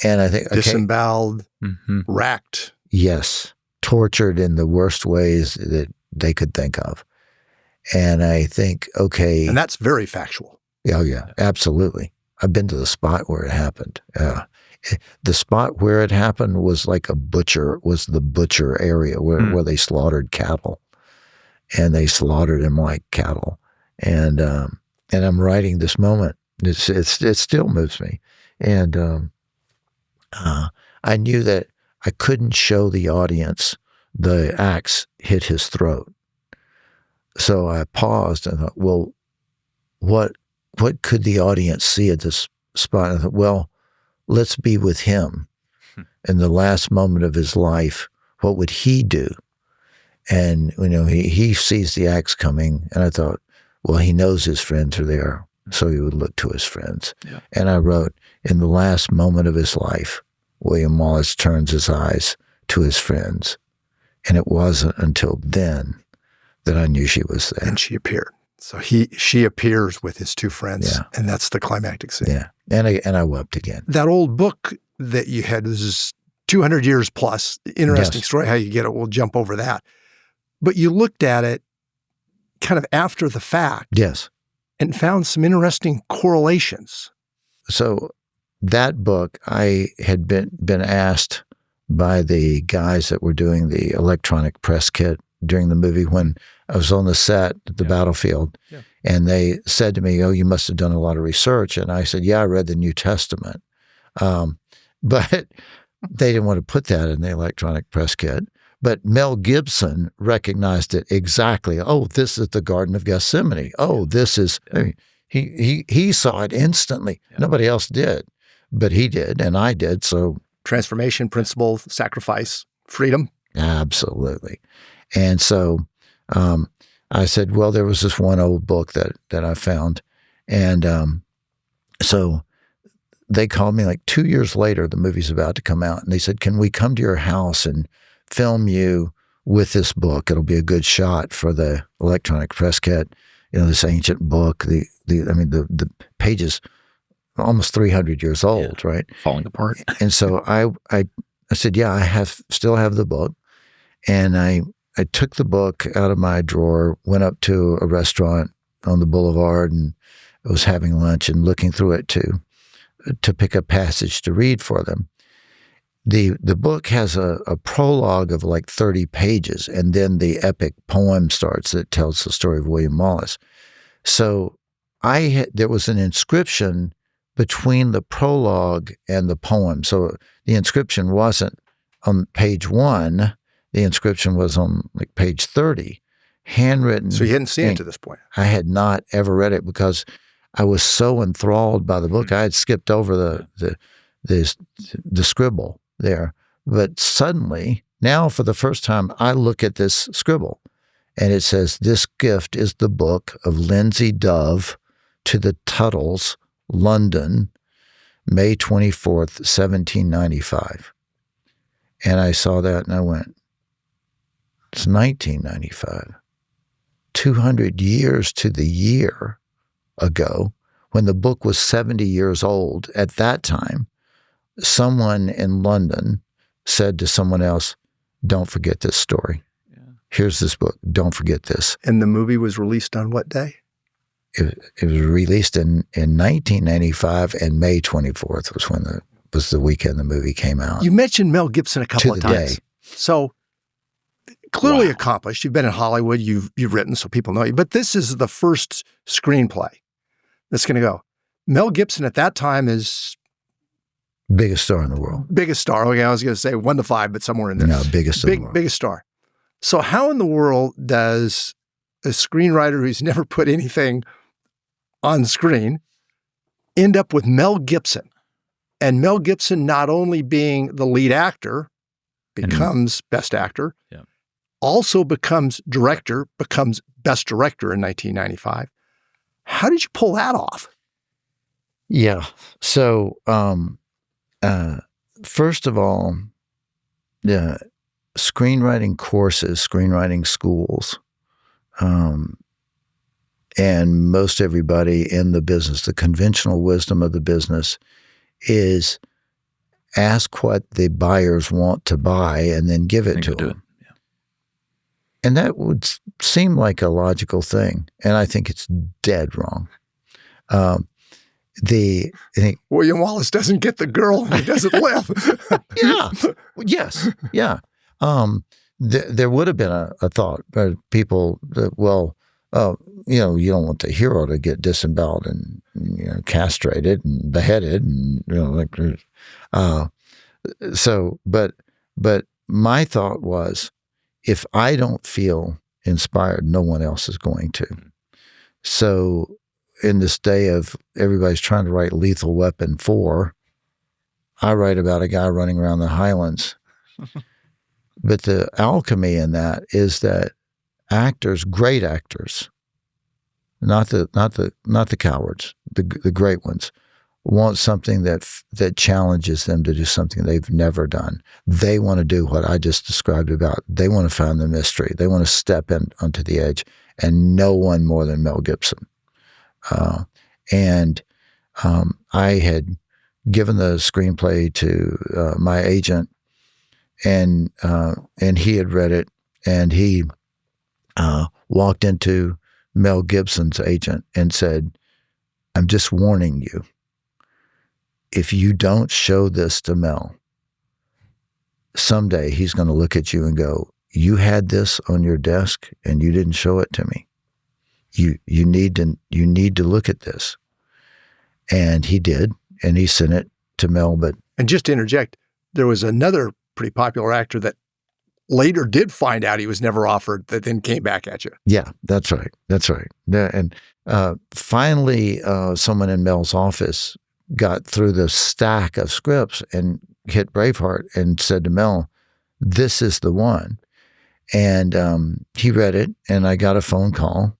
And I think, okay,
disemboweled, racked.
Yes, tortured in the worst ways that they could think of. And I think, okay.
And that's very factual.
Oh, yeah, absolutely. I've been to the spot where it happened. The spot where it happened was like the butcher area where they slaughtered cattle. And they slaughtered him like cattle. And I'm writing this moment. It still moves me. And I knew that I couldn't show the audience the axe hit his throat. So I paused and thought, well, what could the audience see at this spot? And I thought, well, let's be with him in the last moment of his life. What would he do? And, he sees the axe coming, and I thought, well, he knows his friends are there, so he would look to his friends. Yeah. And I wrote, in the last moment of his life, William Wallace turns his eyes to his friends. And it wasn't until then that I knew she was there.
And she appeared. So she appears with his two friends, yeah. And that's the climactic scene.
Yeah, and I wept again.
That old book that you had was 200 years plus. Interesting story, how you get it. We'll jump over that. But you looked at it kind of after the fact.
Yes.
And found some interesting correlations.
So that book, I had been asked by the guys that were doing the electronic press kit during the movie when I was on the set at the battlefield. Yeah. And they said to me, oh, you must have done a lot of research. And I said, yeah, I read the New Testament. But they didn't want to put that in the electronic press kit. But Mel Gibson recognized it exactly. Oh, this is the Garden of Gethsemane. Oh, this is, I mean, he saw it instantly. Yeah. Nobody else did, but he did, and I did. So
transformation, principle, sacrifice, freedom.
Absolutely. And so I said, well, there was this one old book that I found. And so they called me like 2 years later, the movie's about to come out. And they said, can we come to your house and film you with this book. It'll be a good shot for the electronic press kit. This ancient book. The pages almost 300 years old, right?
Falling apart.
And so I said, yeah, I still have the book, and I took the book out of my drawer, went up to a restaurant on the boulevard, and was having lunch and looking through it to pick a passage to read for them. The book has a prologue of like 30 pages, and then the epic poem starts that tells the story of William Wallace. So there was an inscription between the prologue and the poem. So the inscription wasn't on page 1. The inscription was on like page 30, handwritten.
So you hadn't seen it to this point?
I had not ever read it because I was so enthralled by the book. I had skipped over the scribble there. But suddenly, now for the first time, I look at this scribble, and it says, "This gift is the book of Lindsay Dove to the Tuttles, London, May 24th, 1795. And I saw that and I went, it's 1995. 200 years to the year ago, when the book was 70 years old. At that time, someone in London said to someone else, don't forget this story. Yeah. Here's this book. Don't forget this.
And the movie was released on what day?
It was released in 1995, and May 24th was the weekend the movie came out.
You mentioned Mel Gibson a couple of times.
Day.
So clearly accomplished. You've been in Hollywood. You've written, so people know you. But this is the first screenplay that's going to go. Mel Gibson at that time is
biggest star in the world.
Biggest star. Okay, I was going to say 1 to 5, but somewhere in there.
No, biggest in the world.
Biggest star. So how in the world does a screenwriter who's never put anything on screen end up with Mel Gibson? And Mel Gibson, not only being the lead actor, becomes best actor, also becomes director, becomes best director in 1995. How did you pull that off?
Yeah. So, first of all, the screenwriting courses, screenwriting schools, and most everybody in the business, the conventional wisdom of the business is ask what the buyers want to buy and then give it to them. Yeah. And that would seem like a logical thing. And I think it's dead wrong.
William Wallace doesn't get the girl and he doesn't live.
Yeah. Yes. Yeah. There would have been a thought by people that, you don't want the hero to get disemboweled and castrated and beheaded, and but my thought was, if I don't feel inspired, no one else is going to. So in this day of everybody's trying to write Lethal Weapon 4, I write about a guy running around the Highlands. But the alchemy in that is that actors, great actors, not the cowards, the great ones, want something that challenges them to do something they've never done. They want to do what I just described about. They want to find the mystery. They want to step in onto the edge, and no one more than Mel Gibson. I had given the screenplay to my agent, and he had read it, and he walked into Mel Gibson's agent and said, I'm just warning you, if you don't show this to Mel, someday he's going to look at you and go, you had this on your desk and you didn't show it to me. You need to look at this. And he did, and he sent it to Mel.
And just to interject, there was another pretty popular actor that later did find out he was never offered, that then came back at you.
Yeah, that's right. That's right. And finally, someone in Mel's office got through the stack of scripts and hit Braveheart and said to Mel, this is the one. And he read it, and I got a phone call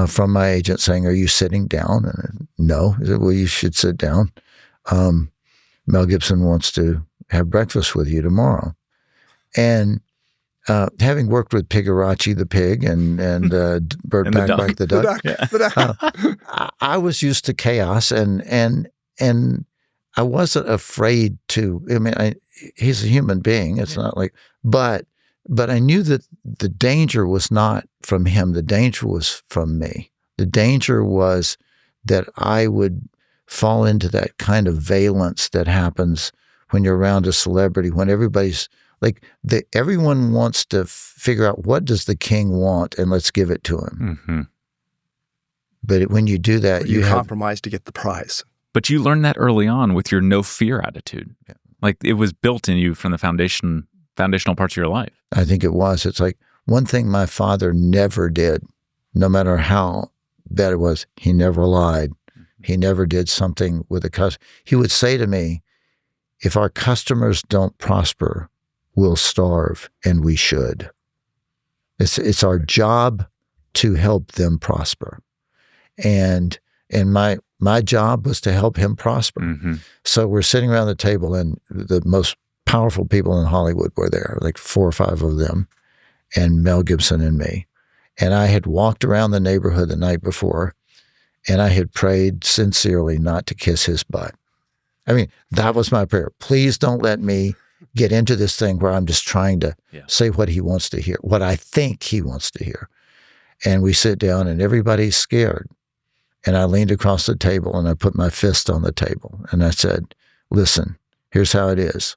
from my agent saying, are you sitting down? And no. He said, well, you should sit down. Mel Gibson wants to have breakfast with you tomorrow. And having worked with Pigarachi the pig and Bert
And the
Bacharach the duck,
The duck.
I was used to chaos, and I wasn't afraid to. I mean, he's a human being. It's not like, but I knew that the danger was not from him. The danger was from me. The danger was that I would fall into that kind of valence that happens when you're around a celebrity, when everybody's like, everyone wants to figure out what does the king want and let's give it to him.
Mm-hmm.
But when you do that,
You
have
compromise to get the prize.
But you learned that early on with your no fear attitude.
Yeah.
Like it was built in you from the foundational parts of your life.
I think it was. It's like one thing my father never did, no matter how bad it was, he never lied. He never did something with a customer. He would say to me, if our customers don't prosper, we'll starve, and we should. It's our job to help them prosper. And my job was to help him prosper.
Mm-hmm.
So we're sitting around the table, and the most powerful people in Hollywood were there, like 4 or 5 of them, and Mel Gibson and me. And I had walked around the neighborhood the night before, and I had prayed sincerely not to kiss his butt. I mean, that was my prayer. Please don't let me get into this thing where I'm just trying to say what he wants to hear, what I think he wants to hear. And we sit down, and everybody's scared. And I leaned across the table, and I put my fist on the table, and I said, listen, here's how it is.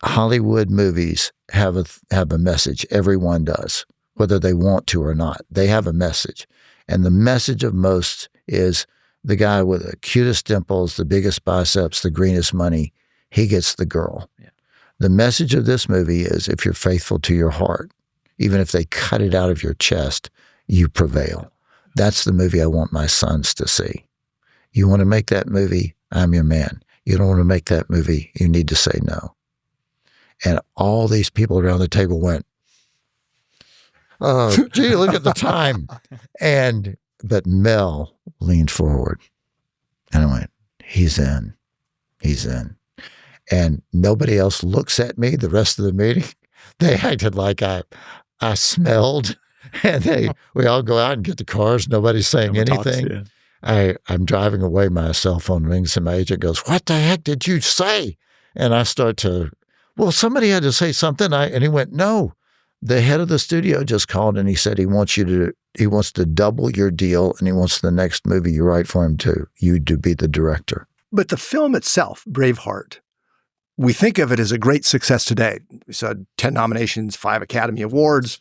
Hollywood movies have a message. Everyone does, whether they want to or not. They have a message. And the message of most is the guy with the cutest dimples, the biggest biceps, the greenest money, he gets the girl. Yeah. The message of this movie is if you're faithful to your heart, even if they cut it out of your chest, you prevail. That's the movie I want my sons to see. You want to make that movie, I'm your man. You don't want to make that movie, you need to say no. And all these people around the table went, oh, gee, look at the time. But Mel leaned forward, and I went, he's in. And nobody else looks at me the rest of the meeting. They acted like I smelled, and we all go out and get the cars. Nobody's saying anything. I'm driving away, my cell phone rings, and my agent goes, what the heck did you say? And I start to, well, somebody had to say something. And he went, no, the head of the studio just called, and he said he wants to double your deal, and he wants the next movie you write for him to be the director.
But the film itself, Braveheart, we think of it as a great success today. We saw 10 nominations, 5 Academy Awards,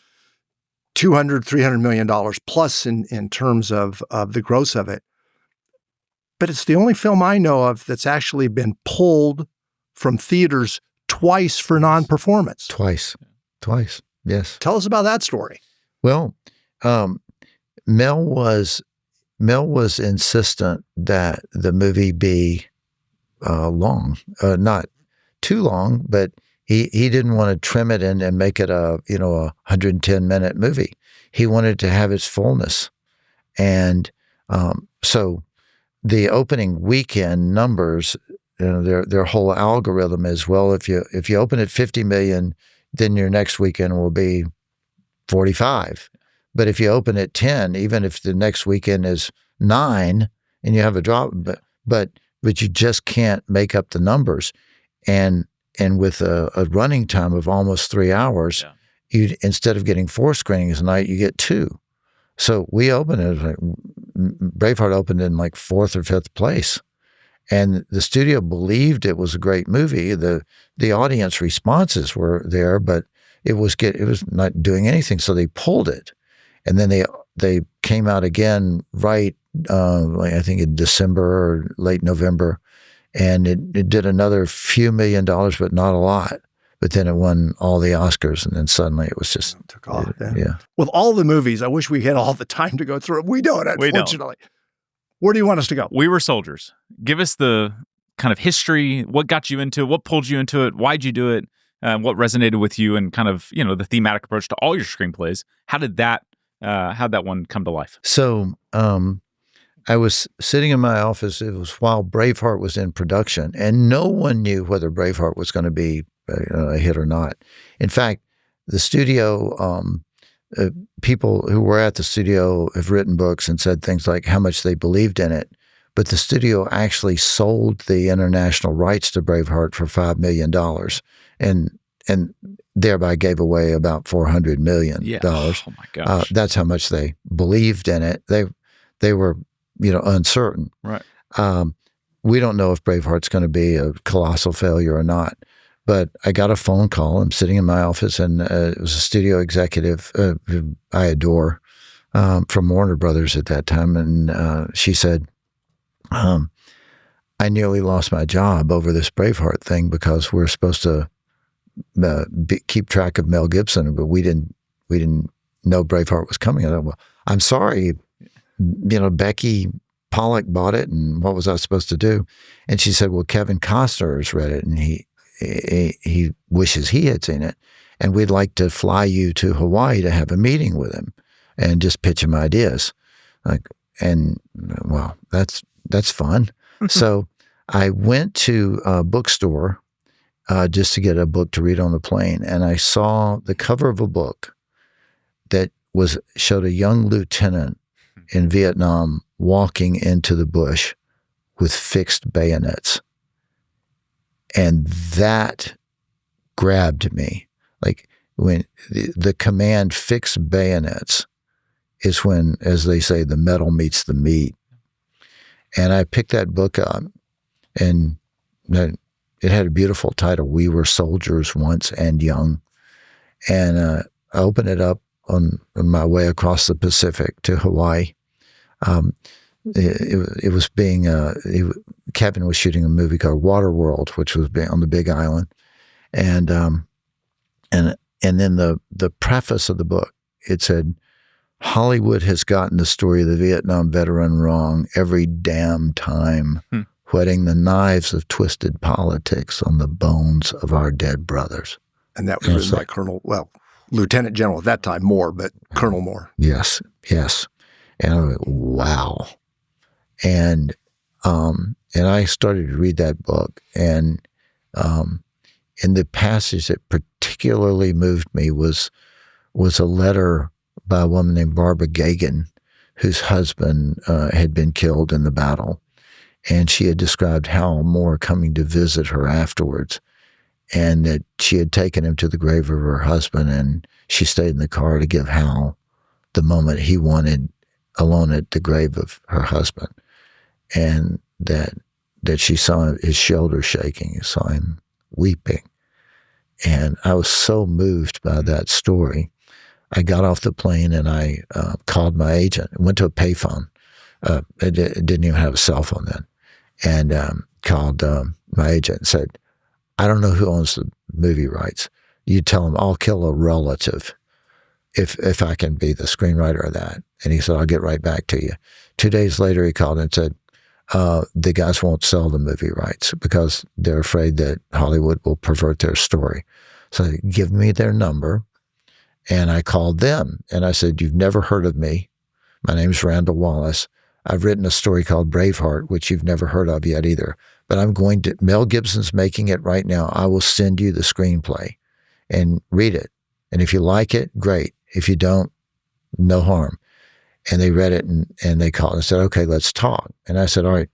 $300 million plus in terms of the gross of it. But it's the only film I know of that's actually been pulled from theaters twice for non-performance.
Twice, yes.
Tell us about that story.
Well, Mel was insistent that the movie be long, not too long, but he didn't want to trim it and make it a 110-minute movie. He wanted to have its fullness, and so the opening weekend numbers, their whole algorithm is, well, if you open at 50 million, then your next weekend will be 45. But if you open at 10, even if the next weekend is 9 and you have a drop, but you just can't make up the numbers. And with a running time of almost 3 hours, you, instead of getting 4 screenings a night, you get 2. So we opened it, Braveheart opened in like 4th or 5th place. And the studio believed it was a great movie. The audience responses were there, but it was not doing anything. So they pulled it. And then they came out again I think in December or late November, and it did another few $1 million, but not a lot. But then it won all the Oscars, and then suddenly it was just
took off.
Yeah.
With all the movies, I wish we had all the time to go through it. We don't, unfortunately. Where do you want us to go?
We Were Soldiers. Give us the kind of history. What got you into it? What pulled you into it? Why'd you do it? What resonated with you? And kind of the thematic approach to all your screenplays. How'd that one come to life?
So I was sitting in my office. It was while Braveheart was in production, and no one knew whether Braveheart was going to be a hit or not. In fact, the studio, people who were at the studio have written books and said things like how much they believed in it. But the studio actually sold the international rights to Braveheart for $5 million and thereby gave away about $400 million.
Yeah. Oh my gosh.
That's how much they believed in it. They were, uncertain.
Right.
We don't know if Braveheart's going to be a colossal failure or not. But I got a phone call. I'm sitting in my office, and it was a studio executive who I adore from Warner Brothers at that time. And she said, I nearly lost my job over this Braveheart thing because we're supposed to keep track of Mel Gibson, but we didn't know Braveheart was coming. I thought, well, I'm sorry, Becky Pollock bought it, and what was I supposed to do? And she said, well, Kevin Costner has read it, and he wishes he had seen it, and we'd like to fly you to Hawaii to have a meeting with him and just pitch him ideas. Well, that's fun. So I went to a bookstore just to get a book to read on the plane, and I saw the cover of a book that showed a young lieutenant in Vietnam walking into the bush with fixed bayonets. And that grabbed me. Like when the command fixed bayonets is when, as they say, the metal meets the meat. And I picked that book up, and it had a beautiful title, We Were Soldiers Once and Young. And I opened it up on my way across the Pacific to Hawaii. It was being Kevin was shooting a movie called Waterworld, which was on the Big Island, and then the preface of the book, it said, Hollywood has gotten the story of the Vietnam veteran wrong every damn time, whetting the knives of twisted politics on the bones of our dead brothers.
And that was written by Lieutenant General at that time, Moore, but Colonel Moore.
Yes. And I went, wow. And I started to read that book, and in the passage that particularly moved me was a letter by a woman named Barbara Gagan, whose husband had been killed in the battle, and she had described Hal Moore coming to visit her afterwards, and that she had taken him to the grave of her husband, and she stayed in the car to give Hal the moment he wanted alone at the grave of her husband, and that she saw his shoulder shaking, saw him weeping. And I was so moved by that story. I got off the plane and I called my agent, went to a payphone. It didn't even have a cell phone then, and called my agent and said, I don't know who owns the movie rights. You tell him I'll kill a relative if I can be the screenwriter of that. And he said, I'll get right back to you. 2 days later, he called and said, the guys won't sell the movie rights because they're afraid that Hollywood will pervert their story. So give me their number. And I called them and I said, you've never heard of me. My name's Randall Wallace. I've written a story called Braveheart, which you've never heard of yet either. But Mel Gibson's making it right now. I will send you the screenplay and read it. And if you like it, great. If you don't, no harm. And they read it and they called and said, okay, let's talk. And I said, all right,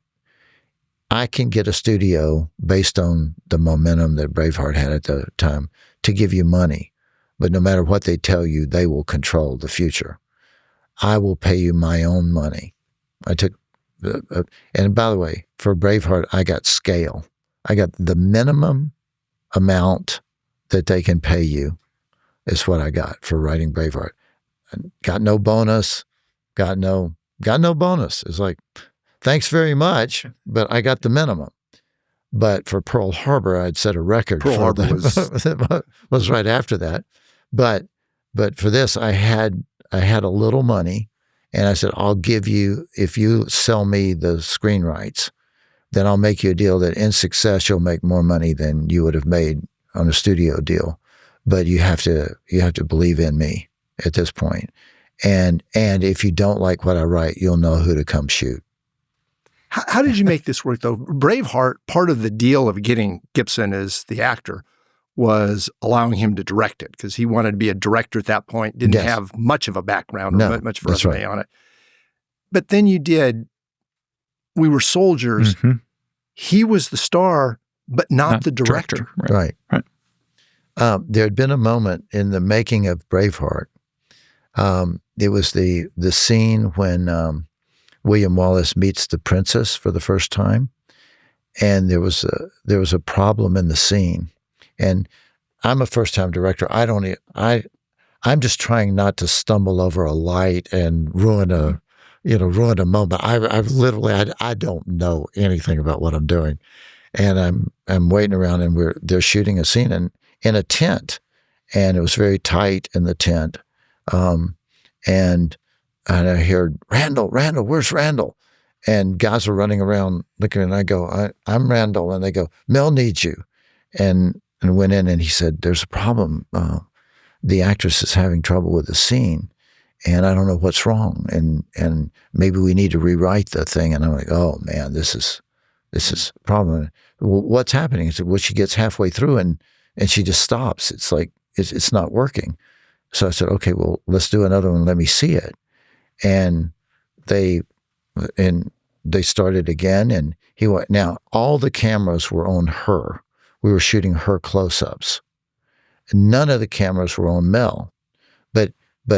I can get a studio based on the momentum that Braveheart had at the time to give you money. But no matter what they tell you, they will control the future. I will pay you my own money. I took, and by the way, for Braveheart, I got scale. I got the minimum amount that they can pay you is what I got for writing Braveheart. Got no bonus. Got no bonus. It's like, thanks very much, but I got the minimum. But for Pearl Harbor, I'd set a record.
Pearl Harbor
was right after that. But for this, I had a little money, and I said, I'll give you, if you sell me the screen rights, then I'll make you a deal that in success you'll make more money than you would have made on a studio deal. But you have to believe in me at this point. And if you don't like what I write, you'll know who to come shoot.
How did you make this work, though? Braveheart, part of the deal of getting Gibson as the actor was allowing him to direct it because he wanted to be a director at that point, didn't
Yes.
have much of a background or
No,
much of a
that's
resume
right.
on it. But then you did We Were Soldiers.
Mhm.
He was the star, but not the director.
Right.
Right. There had been a moment in the making of Braveheart. It was the scene when William Wallace meets the princess for the first time, and there was a problem in the scene. And I'm a first-time director. I'm just trying not to stumble over a light and ruin a moment. I've literally I don't know anything about what I'm doing, and I'm waiting around, and they're shooting a scene in a tent, and it was very tight in the tent, and I heard Randall, where's Randall? And guys are running around looking, and I go, I'm Randall, and they go, Mel needs you, and went in, and he said, there's a problem. The actress is having trouble with the scene, and I don't know what's wrong, and maybe we need to rewrite the thing. And I'm like, oh man, this is a problem. Well, what's happening? He said, well, she gets halfway through and she just stops. It's like it's not working. So I said, okay, well, let's do another one. Let me see it. And they started again, and he went. Now all the cameras were on her. We were shooting her close-ups. None of the cameras were on Mel, but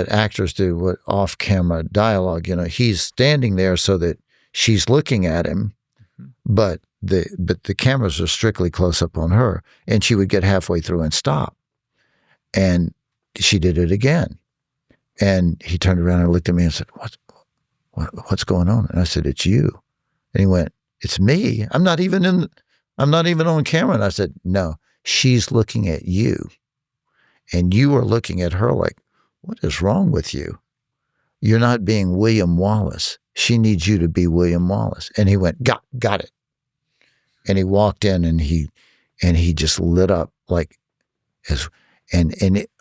actors do what off-camera dialogue. He's standing there so that she's looking at him, but the cameras are strictly close-up on her, and she would get halfway through and stop, and she did it again, and he turned around and looked at me and said, "What's going on?" And I said, "It's you," and he went, "It's me. I'm not even on camera." And I said, "No, she's looking at you, and you are looking at her like, what is wrong with you? You're not being William Wallace. She needs you to be William Wallace." And he went, got it. And he walked in, and he just lit up like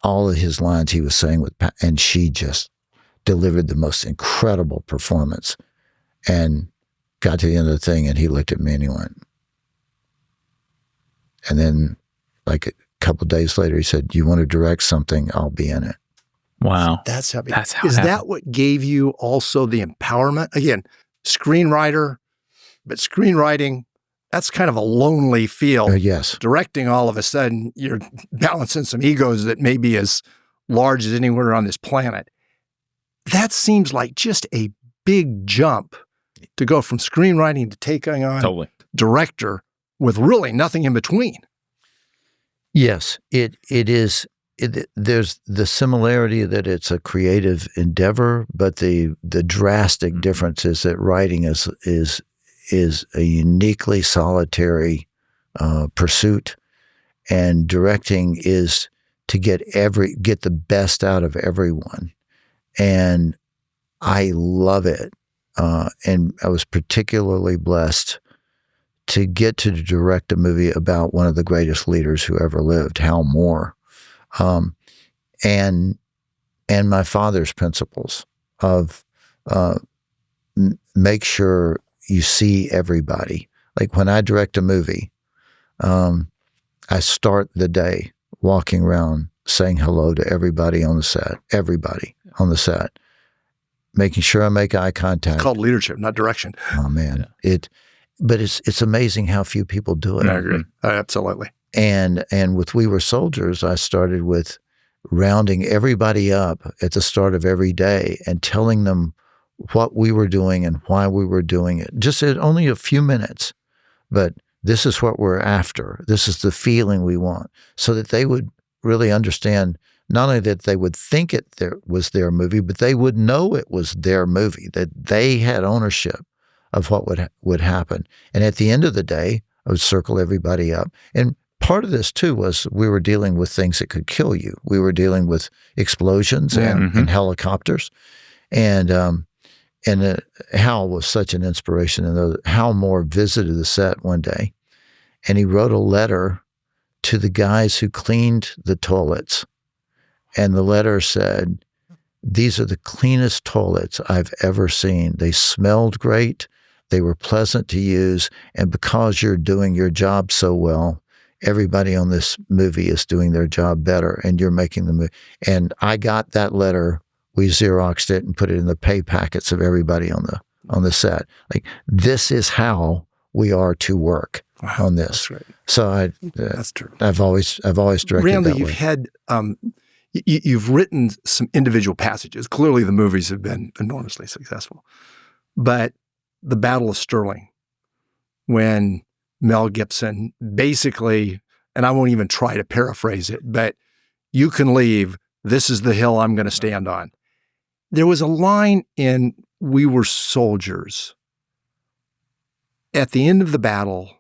all of his lines he was saying and she just delivered the most incredible performance, and got to the end of the thing, and he looked at me and he went, and then like a couple of days later, he said, "You want to direct something? I'll be in it."
Wow.
That's how.
That's how.
Is
it
that
happened.
what gave you also the empowerment? Again, screenwriter, but screenwriting, that's kind of a lonely field.
Yes.
Directing, all of a sudden, you're balancing some egos that may be as large as anywhere on this planet. That seems like just a big jump to go from screenwriting to taking on
Totally.
director with really nothing in between.
Yes, it is. There's the similarity that it's a creative endeavor, but the drastic difference is that writing is a uniquely solitary pursuit, and directing is to get the best out of everyone. And I love it. And I was particularly blessed to get to direct a movie about one of the greatest leaders who ever lived, Hal Moore. And my father's principles of make sure you see everybody. Like when I direct a movie, I start the day walking around saying hello to everybody on the set, making sure I make eye contact.
It's called leadership, not direction.
Oh man, but it's amazing how few people do it.
I agree. Absolutely.
And with We Were Soldiers, I started with rounding everybody up at the start of every day and telling them what we were doing and why we were doing it. Just at only a few minutes, but this is what we're after. This is the feeling we want, so that they would really understand, not only that they would think was their movie, but they would know it was their movie, that they had ownership of what would happen. And at the end of the day, I would circle everybody up. And part of this too was we were dealing with things that could kill you. We were dealing with explosions and helicopters, and Hal was such an inspiration. And Hal Moore visited the set one day, and he wrote a letter to the guys who cleaned the toilets, and the letter said, "These are the cleanest toilets I've ever seen. They smelled great. They were pleasant to use. And because you're doing your job so well, everybody on this movie is doing their job better, and you're making the movie. And I got that letter. We Xeroxed it and put it in the pay packets of everybody on the set. Like, this is how we are to work on this.
That's right.
So
That's true.
I've always directed
Randall,
that
you've
way.
had you've written some individual passages. Clearly, the movies have been enormously successful. But the Battle of Stirling, when Mel Gibson basically, and I won't even try to paraphrase it, but you can leave. This is the hill I'm going to stand on. There was a line in We Were Soldiers. At the end of the battle,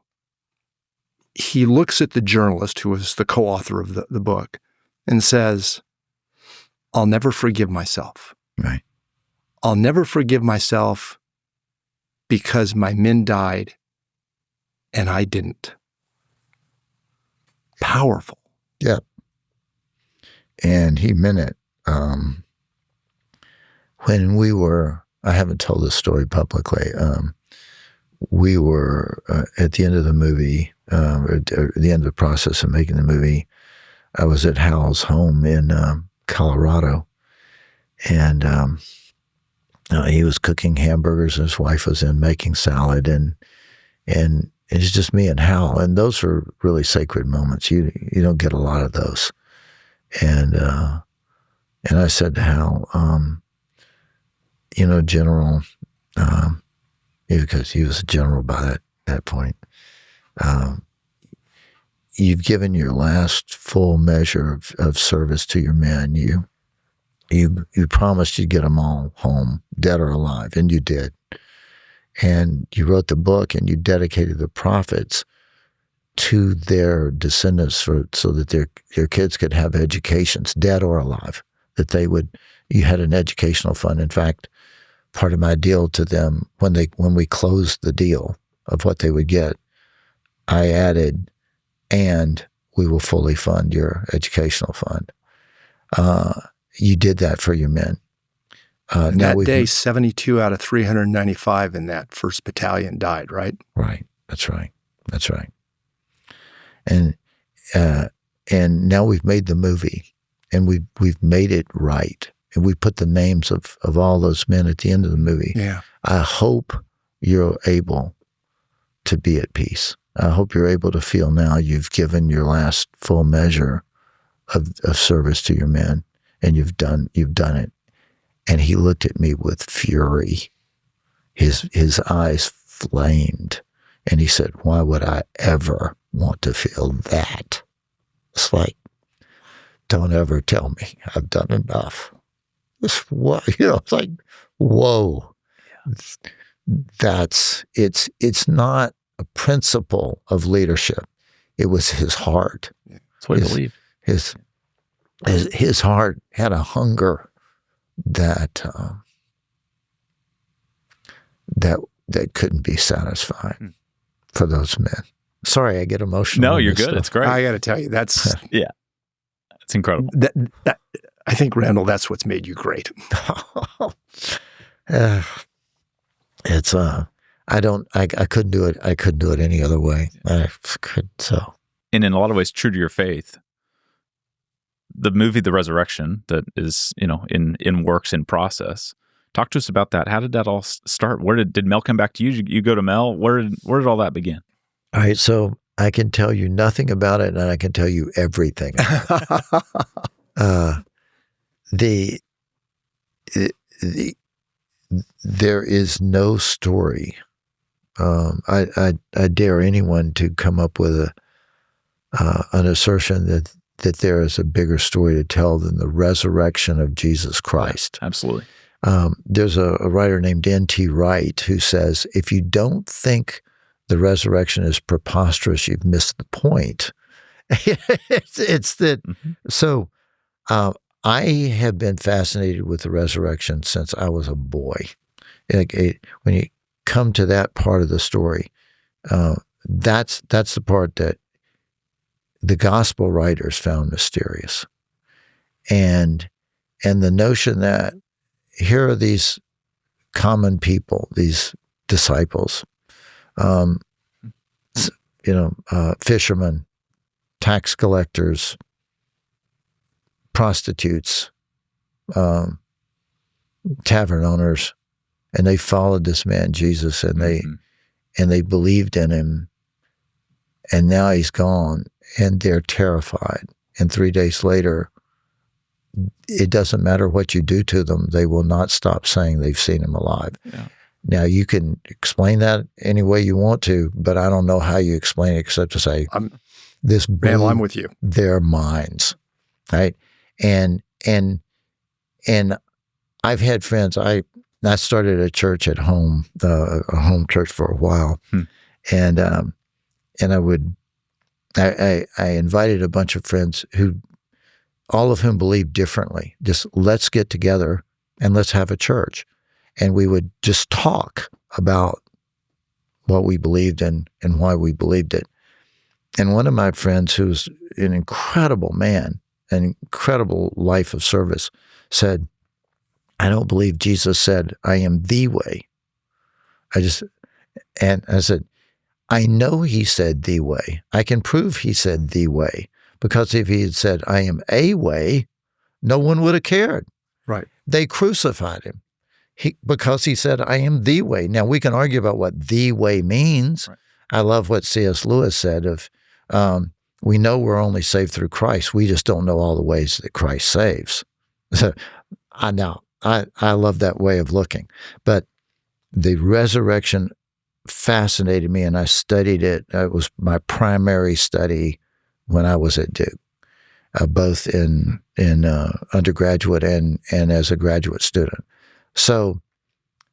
he looks at the journalist who was the co-author of the book and says, I'll never forgive myself.
Right.
I'll never forgive myself because my men died and I didn't. Powerful.
Yeah. And he meant it. When we were, I haven't told this story publicly, we were at the end of the movie, or at the end of the process of making the movie, I was at Hal's home in Colorado, and he was cooking hamburgers, and his wife was in making salad, and it's just me and Hal, and those are really sacred moments. You don't get a lot of those, and I said to Hal, General, because he was a general by that point, you've given your last full measure of service to your men. You promised you'd get them all home, dead or alive, and you did. And you wrote the book, and you dedicated the profits to their descendants so that their kids could have educations, dead or alive, that you had an educational fund. In fact, part of my deal to them, when we closed the deal of what they would get, I added, and we will fully fund your educational fund. You did that for your men.
That day, 72 out of 395 in that first battalion died, right?
Right. That's right. And now we've made the movie, and we've made it right. And we put the names of all those men at the end of the movie.
Yeah.
I hope you're able to be at peace. I hope you're able to feel now you've given your last full measure of service to your men, and you've done it. And he looked at me with fury. His eyes flamed, and he said, "Why would I ever want to feel that?" It's like, don't ever tell me I've done enough. It's like, whoa. It's not a principle of leadership. It was his heart.
That's what I believe.
His heart had a hunger that couldn't be satisfied for those men. Sorry, I get emotional.
No, you're good. It's great.
I got to tell you, that's
yeah, it's incredible.
That I think, Randall, that's what's made you great.
It's I couldn't do it. I couldn't do it any other way. I could so.
And in a lot of ways, true to your faith, the movie The Resurrection that is, in works, in process. Talk to us about that. How did that all start? Where did Mel come back to you? You go to Mel. Where did all that begin?
All right, so I can tell you nothing about it, and I can tell you everything. There is no story. I dare anyone to come up with an assertion that there is a bigger story to tell than the resurrection of Jesus Christ.
Absolutely.
There's a writer named N.T. Wright who says, if you don't think the resurrection is preposterous, you've missed the point. it's that. Mm-hmm. So I have been fascinated with the resurrection since I was a boy. When you come to that part of the story, that's the part that the gospel writers found mysterious. And the notion that here are these common people, these disciples, fishermen, tax collectors, prostitutes, tavern owners, and they followed this man Jesus, and they believed in him. And now he's gone, and they're terrified. And 3 days later, it doesn't matter what you do to them, they will not stop saying they've seen him alive.
Yeah.
Now, you can explain that any way you want to, but I don't know how you explain it except to say, this blew
Randall, I'm with you.
their minds, right? And I've had friends. I started a church at home, a home church for a while, and I invited a bunch of friends who, all of whom believed differently. Just let's get together and let's have a church, and we would just talk about what we believed in and why we believed it. And one of my friends, who's an incredible man, an incredible life of service, said, I don't believe Jesus said, I am the way. And I said, I know he said the way. I can prove he said the way, because if he had said, I am a way, no one would have cared.
Right.
They crucified him because he said, I am the way. Now, we can argue about what the way means. Right. I love what C.S. Lewis said of, we know we're only saved through Christ. We just don't know all the ways that Christ saves. So I love that way of looking. But the resurrection fascinated me, and I studied it. It was my primary study when I was at Duke, both in undergraduate and as a graduate student. So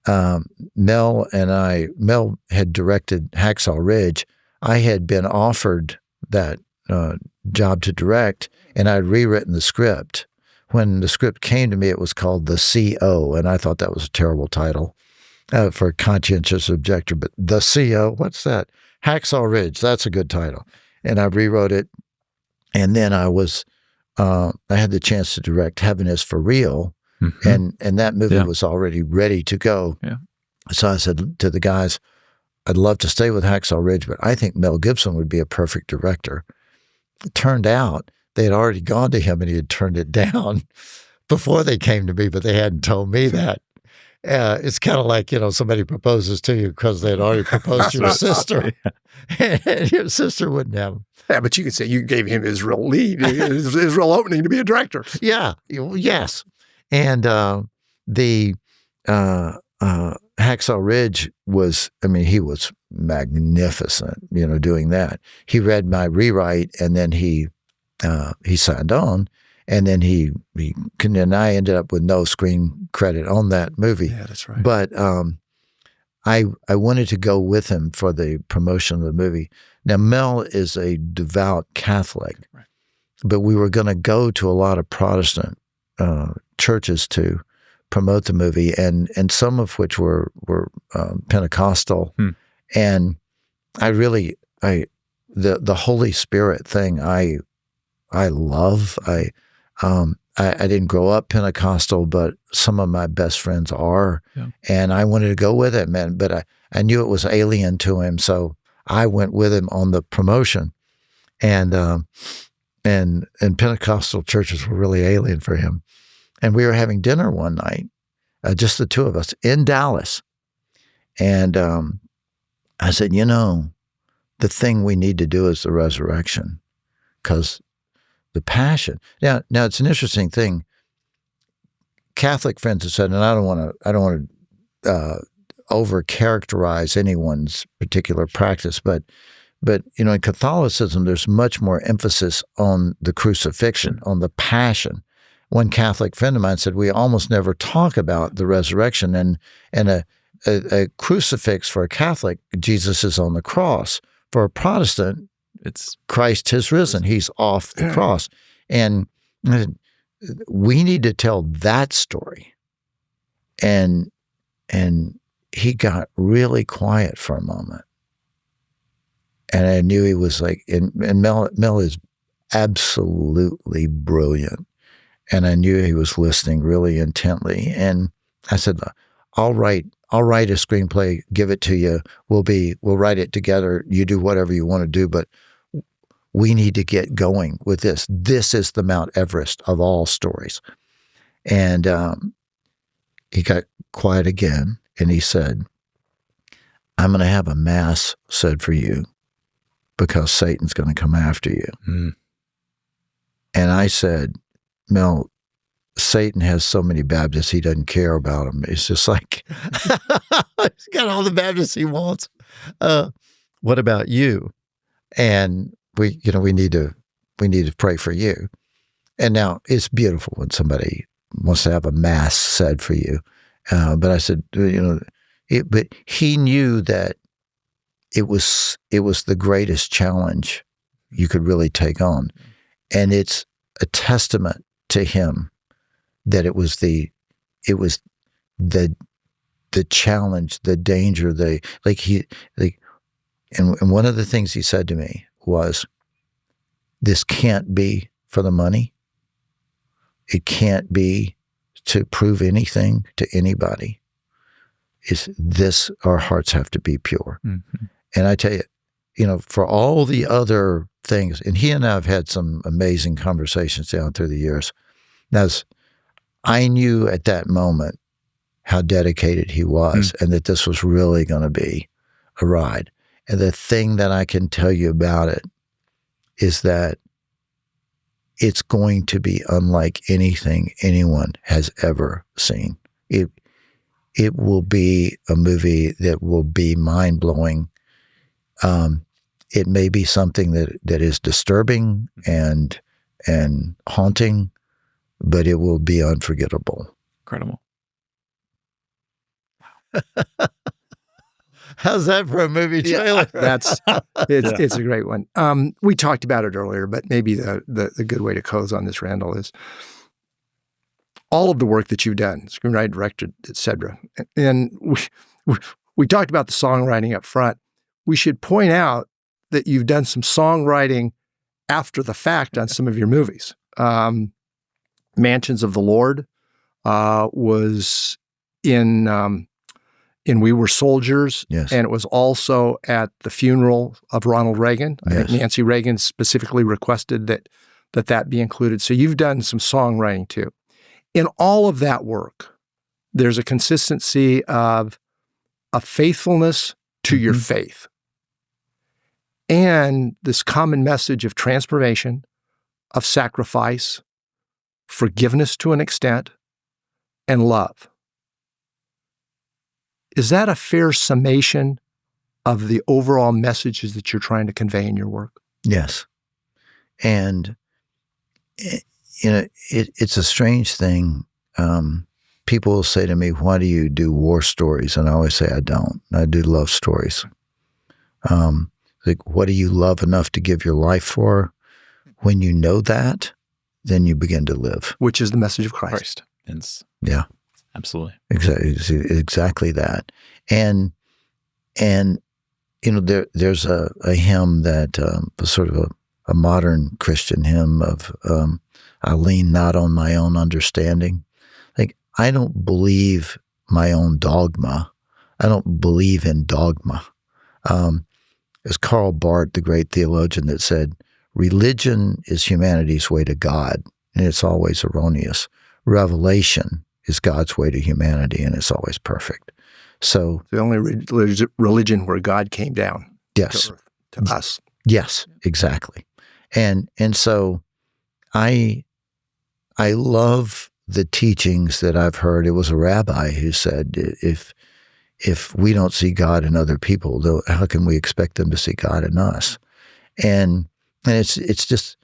Mel had directed Hacksaw Ridge. I had been offered that job to direct, and I'd rewritten the script. When the script came to me, it was called The CO, and I thought that was a terrible title for a conscientious objector. But The CO, what's that? Hacksaw Ridge, that's a good title. And I rewrote it, and then I had the chance to direct Heaven is for Real, and that movie was already ready to go. Yeah. So I said to the guys, I'd love to stay with Hacksaw Ridge, but I think Mel Gibson would be a perfect director. It turned out they had already gone to him and he had turned it down before they came to me, but they hadn't told me that. It's kind of like, somebody proposes to you because they had already proposed to your sister. And your sister wouldn't have him.
Yeah, but you could say you gave him his real lead, his real opening to be a director.
Yeah, yes. And the Hacksaw Ridge was, he was magnificent, doing that. He read my rewrite, and then he signed on, and then and I ended up with no screen credit on that movie.
Yeah, that's right.
But I wanted to go with him for the promotion of the movie. Now, Mel is a devout Catholic, right, but we were going to go to a lot of Protestant churches to promote the movie, and some of which were Pentecostal. And the Holy Spirit thing I love. I didn't grow up Pentecostal, but some of my best friends are, and I wanted to go with him, but I knew it was alien to him, so I went with him on the promotion, and Pentecostal churches were really alien for him. And we were having dinner one night, just the two of us in Dallas, and I said, the thing we need to do is the resurrection, because the passion. Now it's an interesting thing. Catholic friends have said, and I don't want to over characterize anyone's particular practice, but in Catholicism, there's much more emphasis on the crucifixion, on the passion. One Catholic friend of mine said, we almost never talk about the resurrection, and a crucifix for a Catholic, Jesus is on the cross. For a Protestant, it's Christ has risen. He's off the cross. And we need to tell that story. And he got really quiet for a moment. And I knew he was like, and Mel is absolutely brilliant. And I knew he was listening really intently. And I said, I'll write a screenplay, give it to you. We'll write it together. You do whatever you want to do, but we need to get going with this. This is the Mount Everest of all stories. And he got quiet again, and he said, I'm going to have a mass said for you because Satan's going to come after you.
Mm.
And I said, Mel, Satan has so many Baptists, he doesn't care about them. It's just like, he's got all the Baptists he wants. What about you? And we need to pray for you. And now it's beautiful when somebody wants to have a mass said for you. But I said, but he knew that it was the greatest challenge you could really take on. And it's a testament to him that it was the challenge, the danger, and one of the things he said to me was, this can't be for the money. It can't be to prove anything to anybody. It's this, our hearts have to be pure.
Mm-hmm.
And I tell you, for all the other things, and he and I have had some amazing conversations down through the years. Now, I knew at that moment how dedicated he was and that this was really going to be a ride. And the thing that I can tell you about it is that it's going to be unlike anything anyone has ever seen. It will be a movie that will be mind-blowing. It may be something that is disturbing and haunting, but it will be unforgettable.
Incredible.
How's that for a movie trailer?
It's a great one. We talked about it earlier, but maybe the good way to close on this, Randall, is all of the work that you've done, screenwriter, director, et cetera. And we talked about the songwriting up front. We should point out that you've done some songwriting after the fact on some of your movies. Mansions of the Lord was in We Were Soldiers,
yes.
And it was also at the funeral of Ronald Reagan. I think Nancy Reagan specifically requested that be included. So you've done some songwriting too. In all of that work, there's a consistency of a faithfulness to your faith and this common message of transformation, of sacrifice, forgiveness to an extent, and love. Is that a fair summation of the overall messages that you're trying to convey in your work?
Yes. And, it's a strange thing. People will say to me, why do you do war stories? And I always say, I don't. I do love stories. What do you love enough to give your life for? When you know that, then you begin to live.
Which is the message of Christ.
Yeah.
Absolutely.
Exactly that. And there's a hymn that was sort of a modern Christian hymn of I lean not on my own understanding. I don't believe my own dogma. I don't believe in dogma. It's Karl Barth, the great theologian, that said, religion is humanity's way to God, and it's always erroneous. Revelation is God's way to humanity, and it's always perfect. So
the only religion where God came down
yes,
to earth, to us.
Yes, exactly. And so I love the teachings that I've heard. It was a rabbi who said, if we don't see God in other people, how can we expect them to see God in us? And it's just,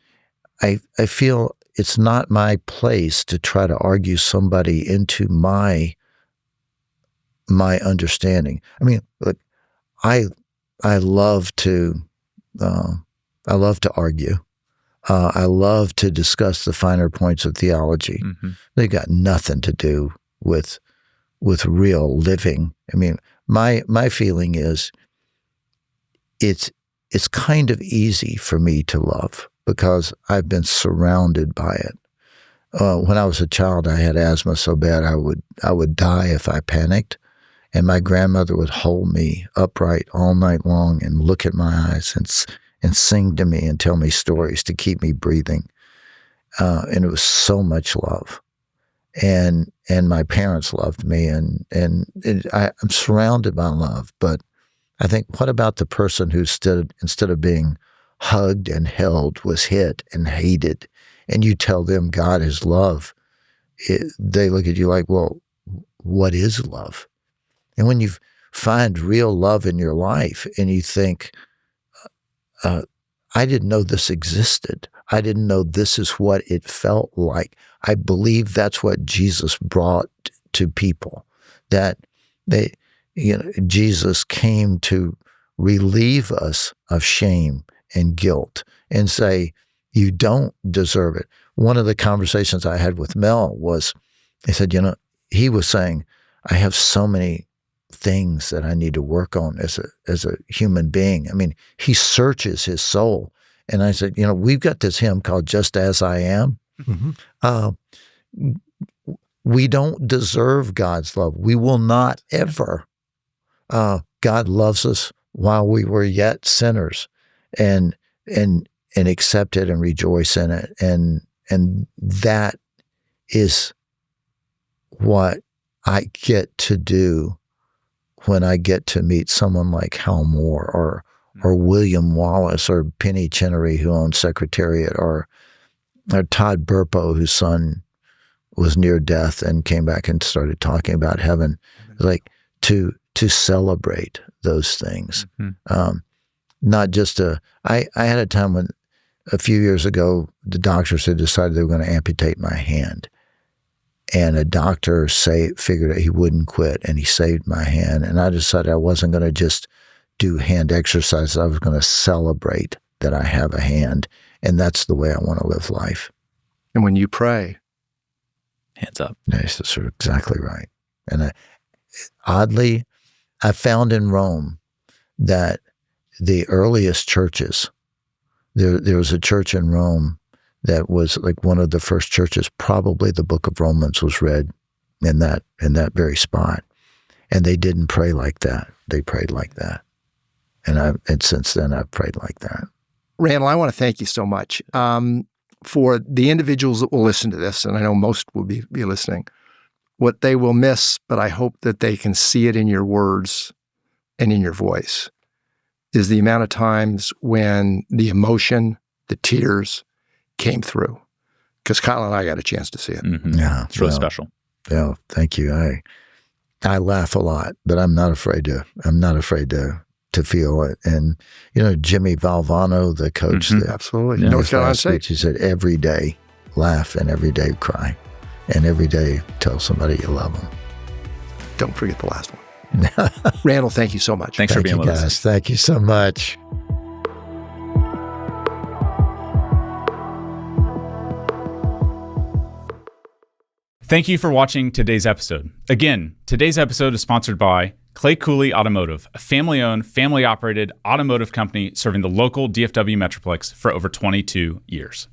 I feel it's not my place to try to argue somebody into my understanding. I mean, look, I love to argue. I love to discuss the finer points of theology. Mm-hmm. They got nothing to do with real living. I mean, my feeling is it's kind of easy for me to love because I've been surrounded by it. When I was a child, I had asthma so bad I would die if I panicked, and my grandmother would hold me upright all night long and look at my eyes and sing to me and tell me stories to keep me breathing. And it was so much love. And my parents loved me, and I'm surrounded by love. But I think, what about the person who instead of being hugged and held, was hit and hated, and you tell them God is love? They look at you like, well, what is love? And when you find real love in your life and you think, I didn't know this existed. I didn't know this is what it felt like. I believe that's what Jesus brought to people, that Jesus came to relieve us of shame and guilt and say, you don't deserve it. One of the conversations I had with Mel was, he said, he was saying, I have so many things that I need to work on as a human being. I mean, he searches his soul. And I said, we've got this hymn called Just As I Am. Mm-hmm. We don't deserve God's love. We will not ever. God loves us while we were yet sinners, and accept it and rejoice in it. And that is what I get to do when I get to meet someone like Hal Moore or William Wallace or Penny Chinnery, who owned Secretariat, or Todd Burpo, whose son was near death and came back and started talking about heaven. Like to celebrate those things. Mm-hmm. Not just I had a time when, a few years ago, the doctors had decided they were going to amputate my hand. And a doctor figured out he wouldn't quit, and he saved my hand. And I decided I wasn't going to just do hand exercises. I was going to celebrate that I have a hand. And that's the way I want to live life.
And when you pray,
hands up.
Yes, that's exactly right. And oddly, I found in Rome that the earliest churches, there was a church in Rome that was like one of the first churches. Probably the book of Romans was read in that very spot. And they didn't pray like that. They prayed like that. And since then I've prayed like that.
Randall, I want to thank you so much for the individuals that will listen to this, and I know most will be listening. What they will miss, but I hope that they can see it in your words and in your voice, is the amount of times when the emotion, the tears came through. Because Kyle and I got a chance to see it.
Mm-hmm. Yeah, it's really special.
Yeah, thank you. I laugh a lot, but I'm not afraid to feel it. And, Jimmy Valvano, the coach,
mm-hmm.
Absolutely. North Carolina State.
He said, every day laugh and every day cry, and every day tell somebody you love them.
Don't forget the last one. Randall, thank you so much.
Thanks for being with us.
Thank you so much.
Thank you for watching today's episode. Again, today's episode is sponsored by Clay Cooley Automotive, a family-owned, family-operated automotive company serving the local DFW Metroplex for over 22 years.